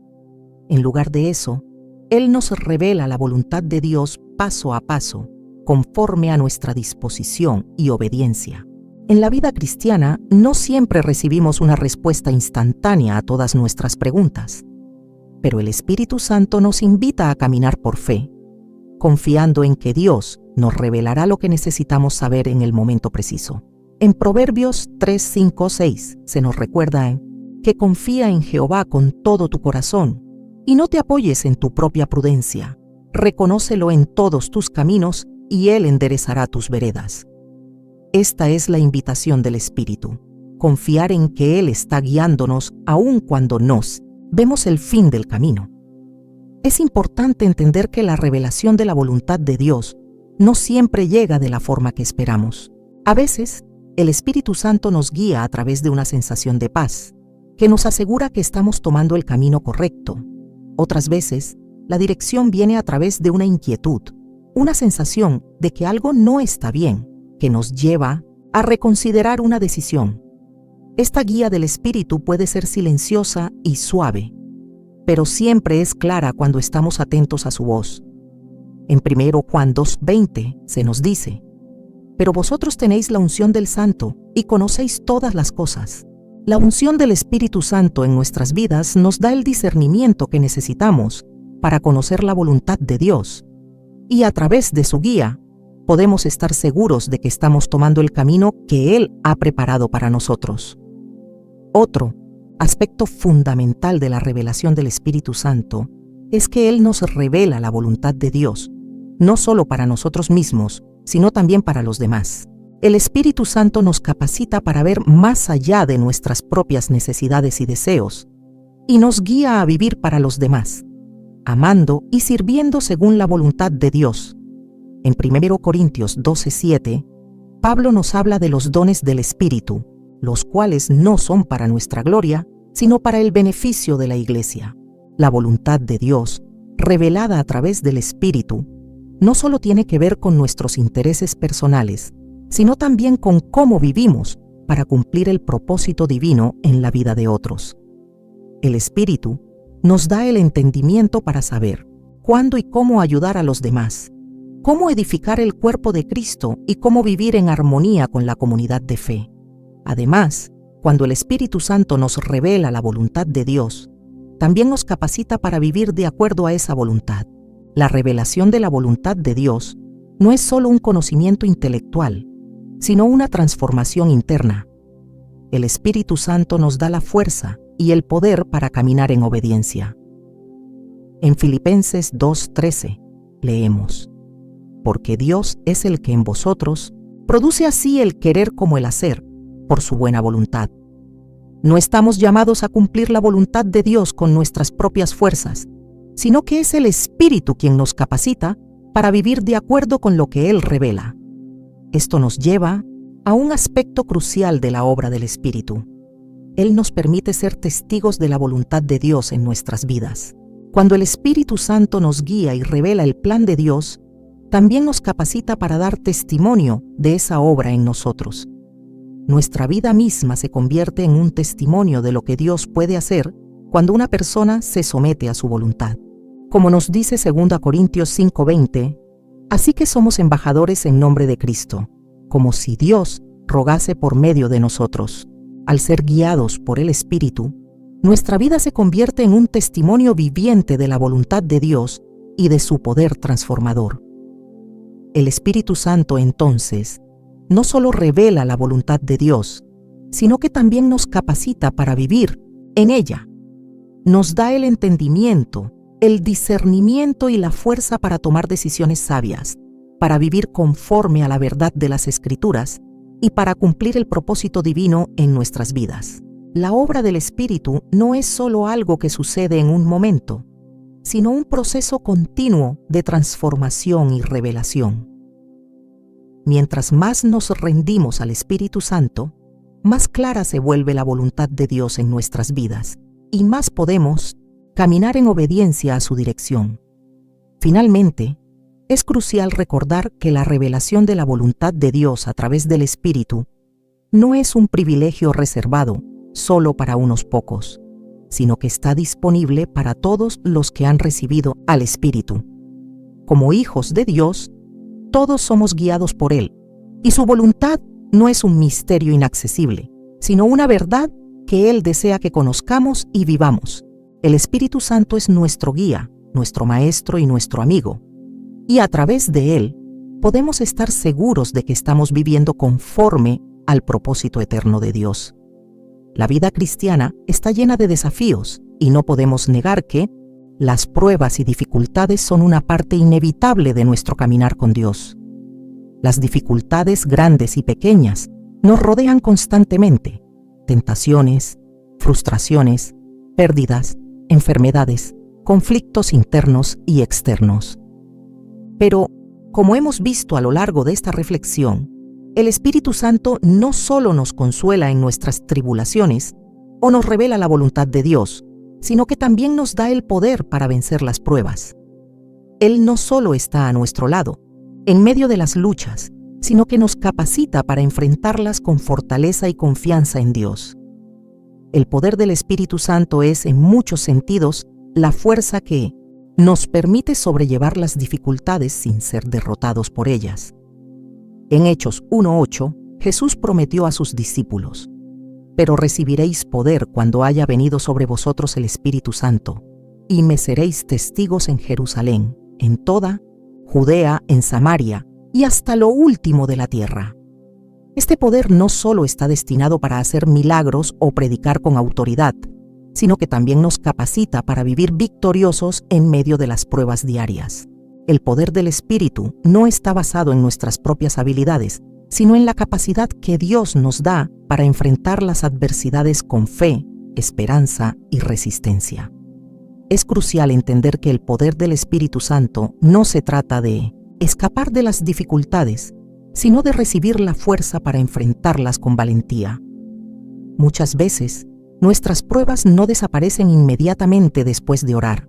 A: En lugar de eso, Él nos revela la voluntad de Dios paso a paso, conforme a nuestra disposición y obediencia. En la vida cristiana, no siempre recibimos una respuesta instantánea a todas nuestras preguntas, pero el Espíritu Santo nos invita a caminar por fe, confiando en que Dios nos revelará lo que necesitamos saber en el momento preciso. En Proverbios 3, 5, 6 se nos recuerda que confía en Jehová con todo tu corazón y no te apoyes en tu propia prudencia. Reconócelo en todos tus caminos y Él enderezará tus veredas. Esta es la invitación del Espíritu, confiar en que Él está guiándonos aun cuando nos vemos el fin del camino. Es importante entender que la revelación de la voluntad de Dios no siempre llega de la forma que esperamos. A veces, el Espíritu Santo nos guía a través de una sensación de paz, que nos asegura que estamos tomando el camino correcto. Otras veces, la dirección viene a través de una inquietud, una sensación de que algo no está bien, que nos lleva a reconsiderar una decisión. Esta guía del Espíritu puede ser silenciosa y suave, pero siempre es clara cuando estamos atentos a su voz. En 1 Juan 2:20 se nos dice: pero vosotros tenéis la unción del Santo y conocéis todas las cosas. La unción del Espíritu Santo en nuestras vidas nos da el discernimiento que necesitamos para conocer la voluntad de Dios, y a través de su guía podemos estar seguros de que estamos tomando el camino que Él ha preparado para nosotros. Otro aspecto fundamental de la revelación del Espíritu Santo es que Él nos revela la voluntad de Dios, no solo para nosotros mismos, sino también para los demás. El Espíritu Santo nos capacita para ver más allá de nuestras propias necesidades y deseos, y nos guía a vivir para los demás, amando y sirviendo según la voluntad de Dios. En 1 Corintios 12:7, Pablo nos habla de los dones del Espíritu, los cuales no son para nuestra gloria, sino para el beneficio de la Iglesia. La voluntad de Dios, revelada a través del Espíritu, no solo tiene que ver con nuestros intereses personales, sino también con cómo vivimos para cumplir el propósito divino en la vida de otros. El Espíritu nos da el entendimiento para saber cuándo y cómo ayudar a los demás, cómo edificar el cuerpo de Cristo y cómo vivir en armonía con la comunidad de fe. Además, cuando el Espíritu Santo nos revela la voluntad de Dios, también nos capacita para vivir de acuerdo a esa voluntad. La revelación de la voluntad de Dios no es solo un conocimiento intelectual, sino una transformación interna. El Espíritu Santo nos da la fuerza y el poder para caminar en obediencia. En Filipenses 2:13 leemos: porque Dios es el que en vosotros produce así el querer como el hacer, por su buena voluntad. No estamos llamados a cumplir la voluntad de Dios con nuestras propias fuerzas, sino que es el Espíritu quien nos capacita para vivir de acuerdo con lo que Él revela. Esto nos lleva a un aspecto crucial de la obra del Espíritu. Él nos permite ser testigos de la voluntad de Dios en nuestras vidas. Cuando el Espíritu Santo nos guía y revela el plan de Dios, también nos capacita para dar testimonio de esa obra en nosotros. Nuestra vida misma se convierte en un testimonio de lo que Dios puede hacer cuando una persona se somete a su voluntad. Como nos dice 2 Corintios 5:20, así que somos embajadores en nombre de Cristo, como si Dios rogase por medio de nosotros. Al ser guiados por el Espíritu, nuestra vida se convierte en un testimonio viviente de la voluntad de Dios y de su poder transformador. El Espíritu Santo, entonces, no solo revela la voluntad de Dios, sino que también nos capacita para vivir en ella. Nos da el entendimiento, el discernimiento y la fuerza para tomar decisiones sabias, para vivir conforme a la verdad de las Escrituras y para cumplir el propósito divino en nuestras vidas. La obra del Espíritu no es solo algo que sucede en un momento, sino un proceso continuo de transformación y revelación. Mientras más nos rendimos al Espíritu Santo, más clara se vuelve la voluntad de Dios en nuestras vidas y más podemos caminar en obediencia a su dirección. Finalmente, es crucial recordar que la revelación de la voluntad de Dios a través del Espíritu no es un privilegio reservado solo para unos pocos, sino que está disponible para todos los que han recibido al Espíritu. Como hijos de Dios, todos somos guiados por Él, y su voluntad no es un misterio inaccesible, sino una verdad que Él desea que conozcamos y vivamos. El Espíritu Santo es nuestro guía, nuestro maestro y nuestro amigo, y a través de Él podemos estar seguros de que estamos viviendo conforme al propósito eterno de Dios. La vida cristiana está llena de desafíos y no podemos negar que las pruebas y dificultades son una parte inevitable de nuestro caminar con Dios. Las dificultades grandes y pequeñas nos rodean constantemente. Tentaciones, frustraciones, pérdidas, enfermedades, conflictos internos y externos. Pero, como hemos visto a lo largo de esta reflexión, el Espíritu Santo no solo nos consuela en nuestras tribulaciones o nos revela la voluntad de Dios, sino que también nos da el poder para vencer las pruebas. Él no solo está a nuestro lado, en medio de las luchas, sino que nos capacita para enfrentarlas con fortaleza y confianza en Dios. El poder del Espíritu Santo es, en muchos sentidos, la fuerza que nos permite sobrellevar las dificultades sin ser derrotados por ellas. En Hechos 1:8, Jesús prometió a sus discípulos: «Pero recibiréis poder cuando haya venido sobre vosotros el Espíritu Santo, y me seréis testigos en Jerusalén, en toda Judea, en Samaria y hasta lo último de la tierra». Este poder no solo está destinado para hacer milagros o predicar con autoridad, sino que también nos capacita para vivir victoriosos en medio de las pruebas diarias. El poder del Espíritu no está basado en nuestras propias habilidades, sino en la capacidad que Dios nos da para enfrentar las adversidades con fe, esperanza y resistencia. Es crucial entender que el poder del Espíritu Santo no se trata de escapar de las dificultades, sino de recibir la fuerza para enfrentarlas con valentía. Muchas veces, nuestras pruebas no desaparecen inmediatamente después de orar,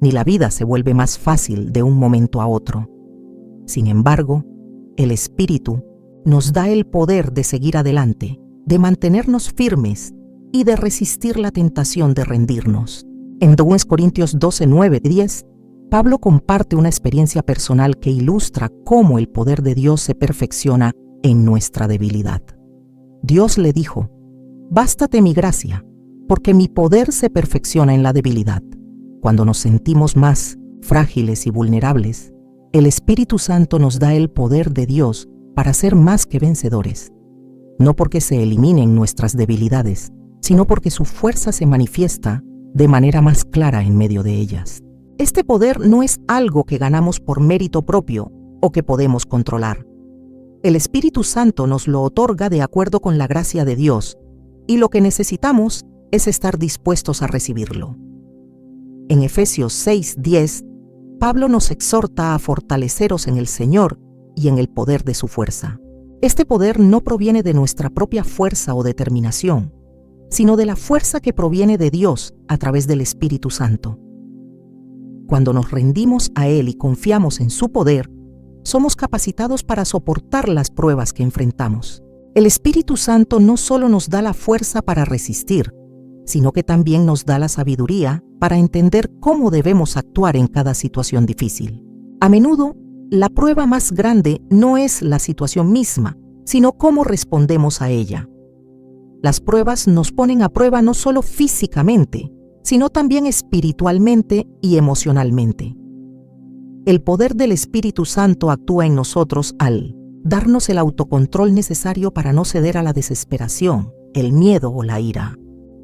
A: ni la vida se vuelve más fácil de un momento a otro. Sin embargo, el Espíritu nos da el poder de seguir adelante, de mantenernos firmes y de resistir la tentación de rendirnos. En 2 Corintios 12:9-10, Pablo comparte una experiencia personal que ilustra cómo el poder de Dios se perfecciona en nuestra debilidad. Dios le dijo: «Bástate mi gracia, porque mi poder se perfecciona en la debilidad». Cuando nos sentimos más frágiles y vulnerables, el Espíritu Santo nos da el poder de Dios para ser más que vencedores. No porque se eliminen nuestras debilidades, sino porque su fuerza se manifiesta de manera más clara en medio de ellas. Este poder no es algo que ganamos por mérito propio o que podemos controlar. El Espíritu Santo nos lo otorga de acuerdo con la gracia de Dios, y lo que necesitamos es estar dispuestos a recibirlo. En Efesios 6:10, Pablo nos exhorta a fortaleceros en el Señor y en el poder de su fuerza. Este poder no proviene de nuestra propia fuerza o determinación, sino de la fuerza que proviene de Dios a través del Espíritu Santo. Cuando nos rendimos a Él y confiamos en su poder, somos capacitados para soportar las pruebas que enfrentamos. El Espíritu Santo no solo nos da la fuerza para resistir, sino que también nos da la sabiduría para entender cómo debemos actuar en cada situación difícil. A menudo, la prueba más grande no es la situación misma, sino cómo respondemos a ella. Las pruebas nos ponen a prueba no solo físicamente, sino también espiritualmente y emocionalmente. El poder del Espíritu Santo actúa en nosotros al darnos el autocontrol necesario para no ceder a la desesperación, el miedo o la ira.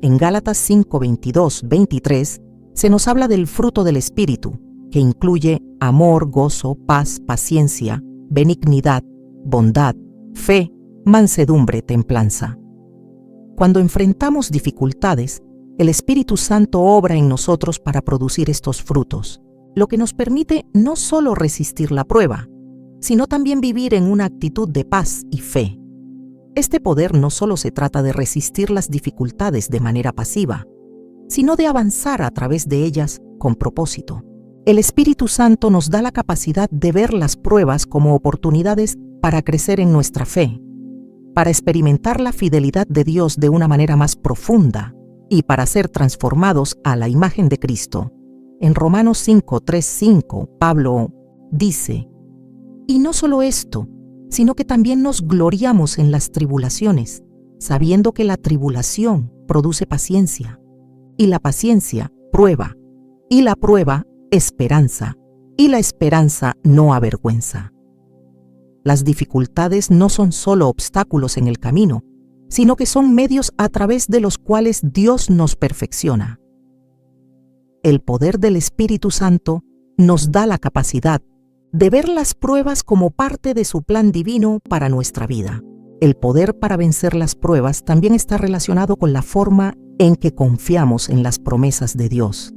A: En Gálatas 5:22-23 se nos habla del fruto del Espíritu, que incluye amor, gozo, paz, paciencia, benignidad, bondad, fe, mansedumbre, templanza. Cuando enfrentamos dificultades, el Espíritu Santo obra en nosotros para producir estos frutos, lo que nos permite no solo resistir la prueba, sino también vivir en una actitud de paz y fe. Este poder no solo se trata de resistir las dificultades de manera pasiva, sino de avanzar a través de ellas con propósito. El Espíritu Santo nos da la capacidad de ver las pruebas como oportunidades para crecer en nuestra fe, para experimentar la fidelidad de Dios de una manera más profunda y para ser transformados a la imagen de Cristo. En Romanos 5:3-5, Pablo dice: y no solo esto, sino que también nos gloriamos en las tribulaciones, sabiendo que la tribulación produce paciencia, y la paciencia, prueba, y la prueba, esperanza, y la esperanza no avergüenza. Las dificultades no son solo obstáculos en el camino, sino que son medios a través de los cuales Dios nos perfecciona. El poder del Espíritu Santo nos da la capacidad de ver las pruebas como parte de su plan divino para nuestra vida. El poder para vencer las pruebas también está relacionado con la forma en que confiamos en las promesas de Dios.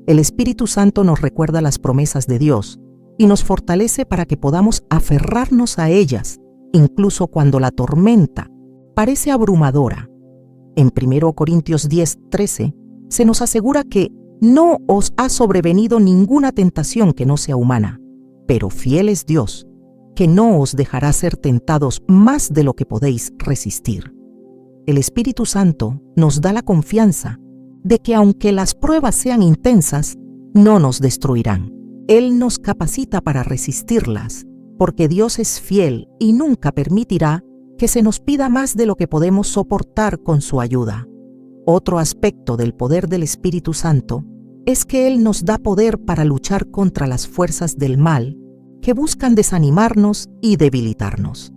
A: El Espíritu Santo nos recuerda las promesas de Dios y nos fortalece para que podamos aferrarnos a ellas, incluso cuando la tormenta parece abrumadora. En 1 Corintios 10:13 se nos asegura que no os ha sobrevenido ninguna tentación que no sea humana, pero fiel es Dios, que no os dejará ser tentados más de lo que podéis resistir. El Espíritu Santo nos da la confianza de que aunque las pruebas sean intensas, no nos destruirán. Él nos capacita para resistirlas, porque Dios es fiel y nunca permitirá que se nos pida más de lo que podemos soportar con su ayuda. Otro aspecto del poder del Espíritu Santo es que Él nos da poder para luchar contra las fuerzas del mal que buscan desanimarnos y debilitarnos.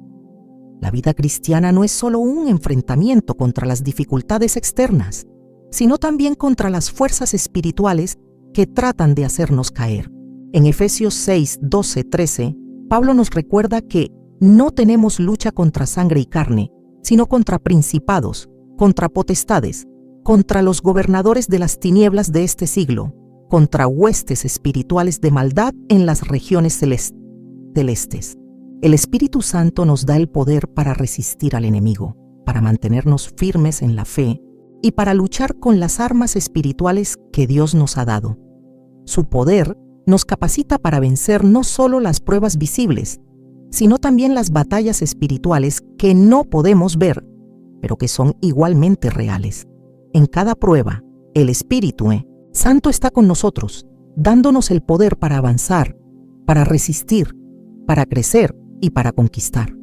A: La vida cristiana no es solo un enfrentamiento contra las dificultades externas, sino también contra las fuerzas espirituales que tratan de hacernos caer. En Efesios 6:12-13, Pablo nos recuerda que no tenemos lucha contra sangre y carne, sino contra principados, contra potestades, contra los gobernadores de las tinieblas de este siglo, contra huestes espirituales de maldad en las regiones celestes. El Espíritu Santo nos da el poder para resistir al enemigo, para mantenernos firmes en la fe y para luchar con las armas espirituales que Dios nos ha dado. Su poder nos capacita para vencer no solo las pruebas visibles, sino también las batallas espirituales que no podemos ver, pero que son igualmente reales. En cada prueba, el Espíritu Santo está con nosotros, dándonos el poder para avanzar, para resistir, para crecer y para conquistar.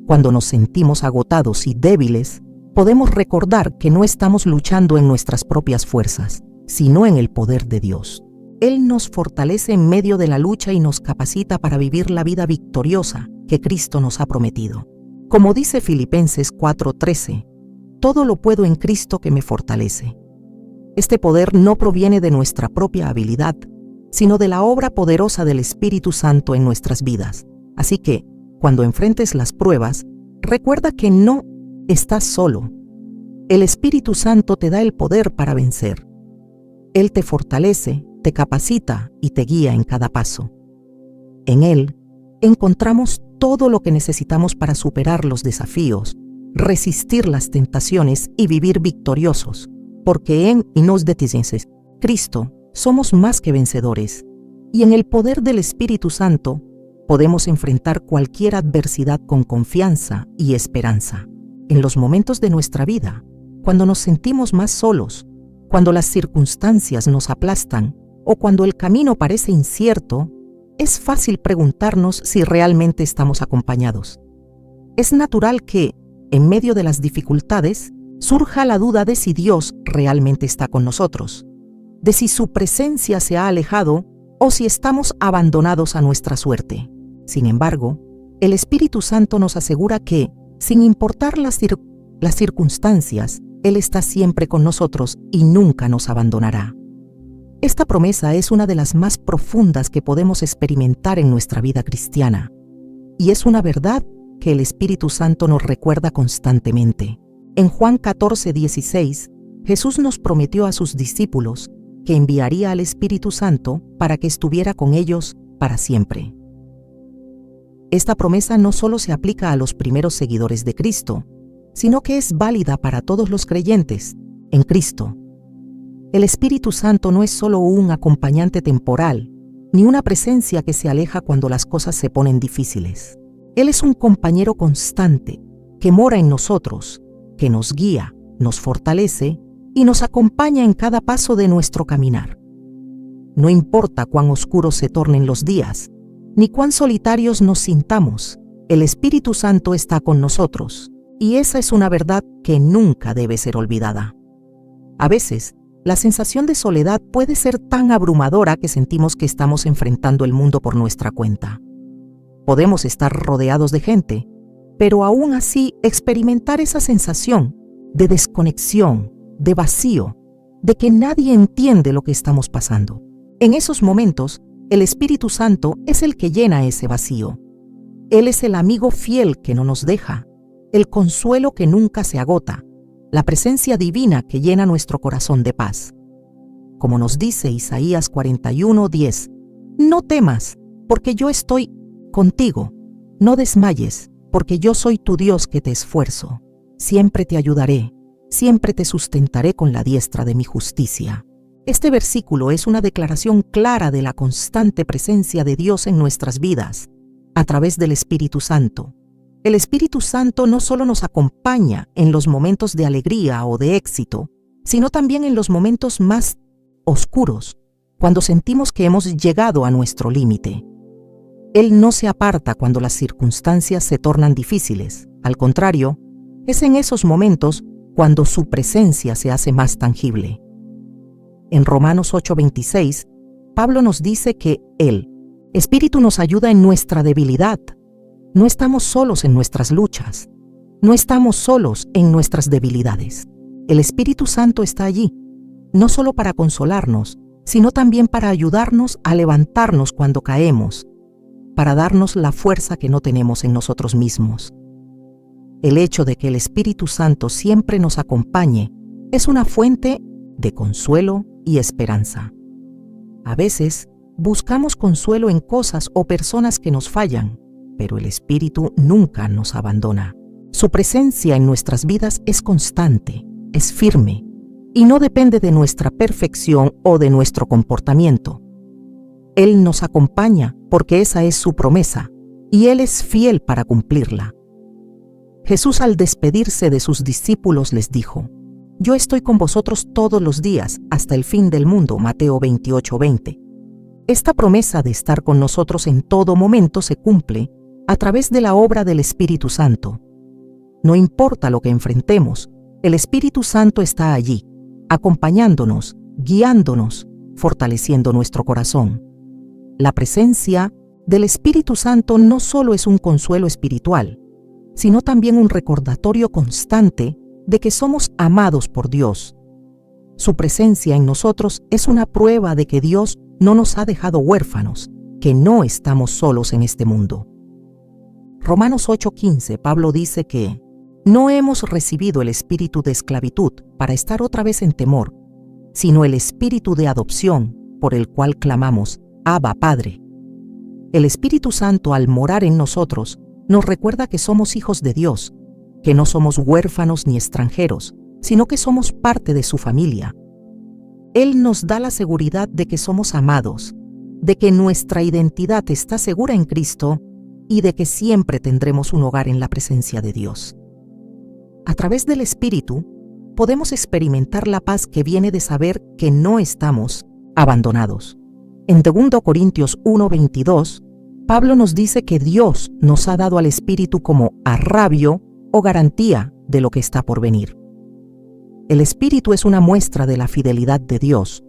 A: Cuando nos sentimos agotados y débiles, podemos recordar que no estamos luchando en nuestras propias fuerzas, sino en el poder de Dios. Él nos fortalece en medio de la lucha y nos capacita para vivir la vida victoriosa que Cristo nos ha prometido. Como dice Filipenses 4:13, todo lo puedo en Cristo que me fortalece. Este poder no proviene de nuestra propia habilidad, sino de la obra poderosa del Espíritu Santo en nuestras vidas. Así que, cuando enfrentes las pruebas, recuerda que no estás solo. El Espíritu Santo te da el poder para vencer. Él te fortalece, te capacita y te guía en cada paso. En Él encontramos todo lo que necesitamos para superar los desafíos, resistir las tentaciones y vivir victoriosos, porque en Cristo somos más que vencedores, y en el poder del Espíritu Santo podemos enfrentar cualquier adversidad con confianza y esperanza. En los momentos de nuestra vida, cuando nos sentimos más solos, cuando las circunstancias nos aplastan o cuando el camino parece incierto, es fácil preguntarnos si realmente estamos acompañados. Es natural que, en medio de las dificultades, surja la duda de si Dios realmente está con nosotros, de si su presencia se ha alejado o si estamos abandonados a nuestra suerte. Sin embargo, el Espíritu Santo nos asegura que, sin importar las circunstancias, Él está siempre con nosotros y nunca nos abandonará. Esta promesa es una de las más profundas que podemos experimentar en nuestra vida cristiana, y es una verdad que el Espíritu Santo nos recuerda constantemente. En Juan 14:16, Jesús nos prometió a sus discípulos que enviaría al Espíritu Santo para que estuviera con ellos para siempre. Esta promesa no solo se aplica a los primeros seguidores de Cristo, sino que es válida para todos los creyentes en Cristo. El Espíritu Santo no es solo un acompañante temporal, ni una presencia que se aleja cuando las cosas se ponen difíciles. Él es un compañero constante que mora en nosotros, que nos guía, nos fortalece y nos acompaña en cada paso de nuestro caminar. No importa cuán oscuros se tornen los días, ni cuán solitarios nos sintamos, el Espíritu Santo está con nosotros, y esa es una verdad que nunca debe ser olvidada. A veces, la sensación de soledad puede ser tan abrumadora que sentimos que estamos enfrentando el mundo por nuestra cuenta. Podemos estar rodeados de gente, pero aún así experimentar esa sensación de desconexión, de vacío, de que nadie entiende lo que estamos pasando. En esos momentos, el Espíritu Santo es el que llena ese vacío. Él es el amigo fiel que no nos deja, el consuelo que nunca se agota, la presencia divina que llena nuestro corazón de paz. Como nos dice Isaías 41:10, no temas, porque yo estoy contigo. No desmayes, porque yo soy tu Dios que te esfuerzo. Siempre te ayudaré, siempre te sustentaré con la diestra de mi justicia. Este versículo es una declaración clara de la constante presencia de Dios en nuestras vidas, a través del Espíritu Santo. El Espíritu Santo no solo nos acompaña en los momentos de alegría o de éxito, sino también en los momentos más oscuros, cuando sentimos que hemos llegado a nuestro límite. Él no se aparta cuando las circunstancias se tornan difíciles. Al contrario, es en esos momentos cuando su presencia se hace más tangible. En Romanos 8:26, Pablo nos dice que el Espíritu nos ayuda en nuestra debilidad. No estamos solos en nuestras luchas. No estamos solos en nuestras debilidades. El Espíritu Santo está allí, no solo para consolarnos, sino también para ayudarnos a levantarnos cuando caemos, para darnos la fuerza que no tenemos en nosotros mismos. El hecho de que el Espíritu Santo siempre nos acompañe es una fuente de consuelo y esperanza. A veces, buscamos consuelo en cosas o personas que nos fallan, pero el Espíritu nunca nos abandona. Su presencia en nuestras vidas es constante, es firme, y no depende de nuestra perfección o de nuestro comportamiento. Él nos acompaña porque esa es su promesa, y Él es fiel para cumplirla. Jesús, al despedirse de sus discípulos, les dijo: Yo estoy con vosotros todos los días hasta el fin del mundo. Mateo 28:20. Esta promesa de estar con nosotros en todo momento se cumple a través de la obra del Espíritu Santo. No importa lo que enfrentemos, el Espíritu Santo está allí, acompañándonos, guiándonos, fortaleciendo nuestro corazón. La presencia del Espíritu Santo no solo es un consuelo espiritual, sino también un recordatorio constante de que somos amados por Dios. Su presencia en nosotros es una prueba de que Dios no nos ha dejado huérfanos, que no estamos solos en este mundo. Romanos 8:15, Pablo dice que no hemos recibido el espíritu de esclavitud para estar otra vez en temor, sino el espíritu de adopción por el cual clamamos: Abba, Padre. El Espíritu Santo, al morar en nosotros, nos recuerda que somos hijos de Dios, que no somos huérfanos ni extranjeros, sino que somos parte de su familia. Él nos da la seguridad de que somos amados, de que nuestra identidad está segura en Cristo y de que siempre tendremos un hogar en la presencia de Dios. A través del Espíritu, podemos experimentar la paz que viene de saber que no estamos abandonados. En 2 Corintios 1:22, Pablo nos dice que Dios nos ha dado al Espíritu como agravio o garantía de lo que está por venir. El Espíritu es una muestra de la fidelidad de Dios,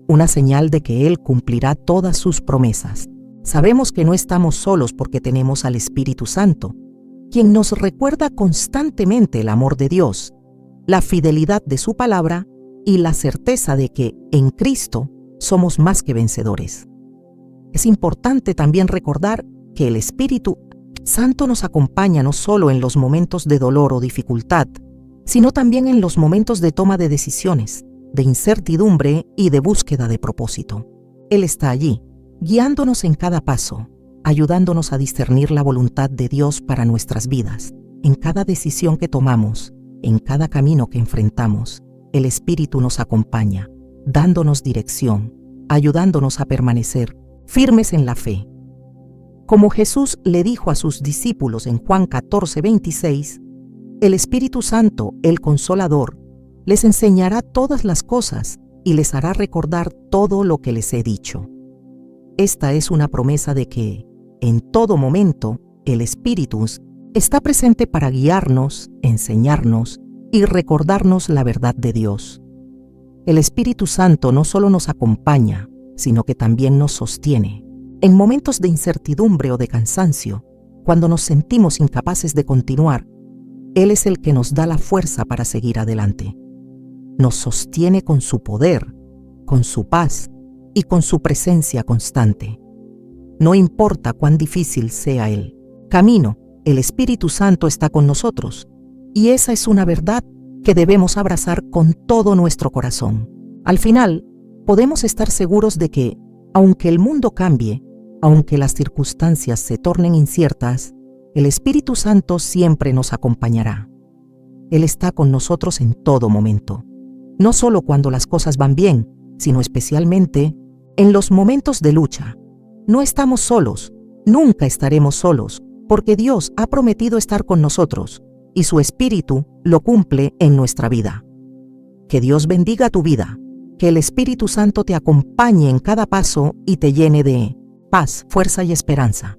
A: una señal de que Él cumplirá todas sus promesas. Sabemos que no estamos solos porque tenemos al Espíritu Santo, quien nos recuerda constantemente el amor de Dios, la fidelidad de su palabra y la certeza de que en Cristo somos más que vencedores. Es importante también recordar que el Espíritu Santo nos acompaña no solo en los momentos de dolor o dificultad, sino también en los momentos de toma de decisiones, de incertidumbre y de búsqueda de propósito. Él está allí, guiándonos en cada paso, ayudándonos a discernir la voluntad de Dios para nuestras vidas. En cada decisión que tomamos, en cada camino que enfrentamos, el Espíritu nos acompaña, dándonos dirección, ayudándonos a permanecer firmes en la fe. Como Jesús le dijo a sus discípulos en Juan 14:26, el Espíritu Santo, el Consolador, les enseñará todas las cosas y les hará recordar todo lo que les he dicho. Esta es una promesa de que, en todo momento, el Espíritu está presente para guiarnos, enseñarnos y recordarnos la verdad de Dios. El Espíritu Santo no solo nos acompaña, sino que también nos sostiene. En momentos de incertidumbre o de cansancio, cuando nos sentimos incapaces de continuar, Él es el que nos da la fuerza para seguir adelante. Nos sostiene con su poder, con su paz y con su presencia constante. No importa cuán difícil sea el camino, el Espíritu Santo está con nosotros, y esa es una verdad que debemos abrazar con todo nuestro corazón. Al final, podemos estar seguros de que, aunque el mundo cambie, aunque las circunstancias se tornen inciertas, el Espíritu Santo siempre nos acompañará. Él está con nosotros en todo momento, no solo cuando las cosas van bien, sino especialmente en los momentos de lucha. No estamos solos, nunca estaremos solos, porque Dios ha prometido estar con nosotros, y su Espíritu lo cumple en nuestra vida. Que Dios bendiga tu vida, que el Espíritu Santo te acompañe en cada paso y te llene de paz, fuerza y esperanza.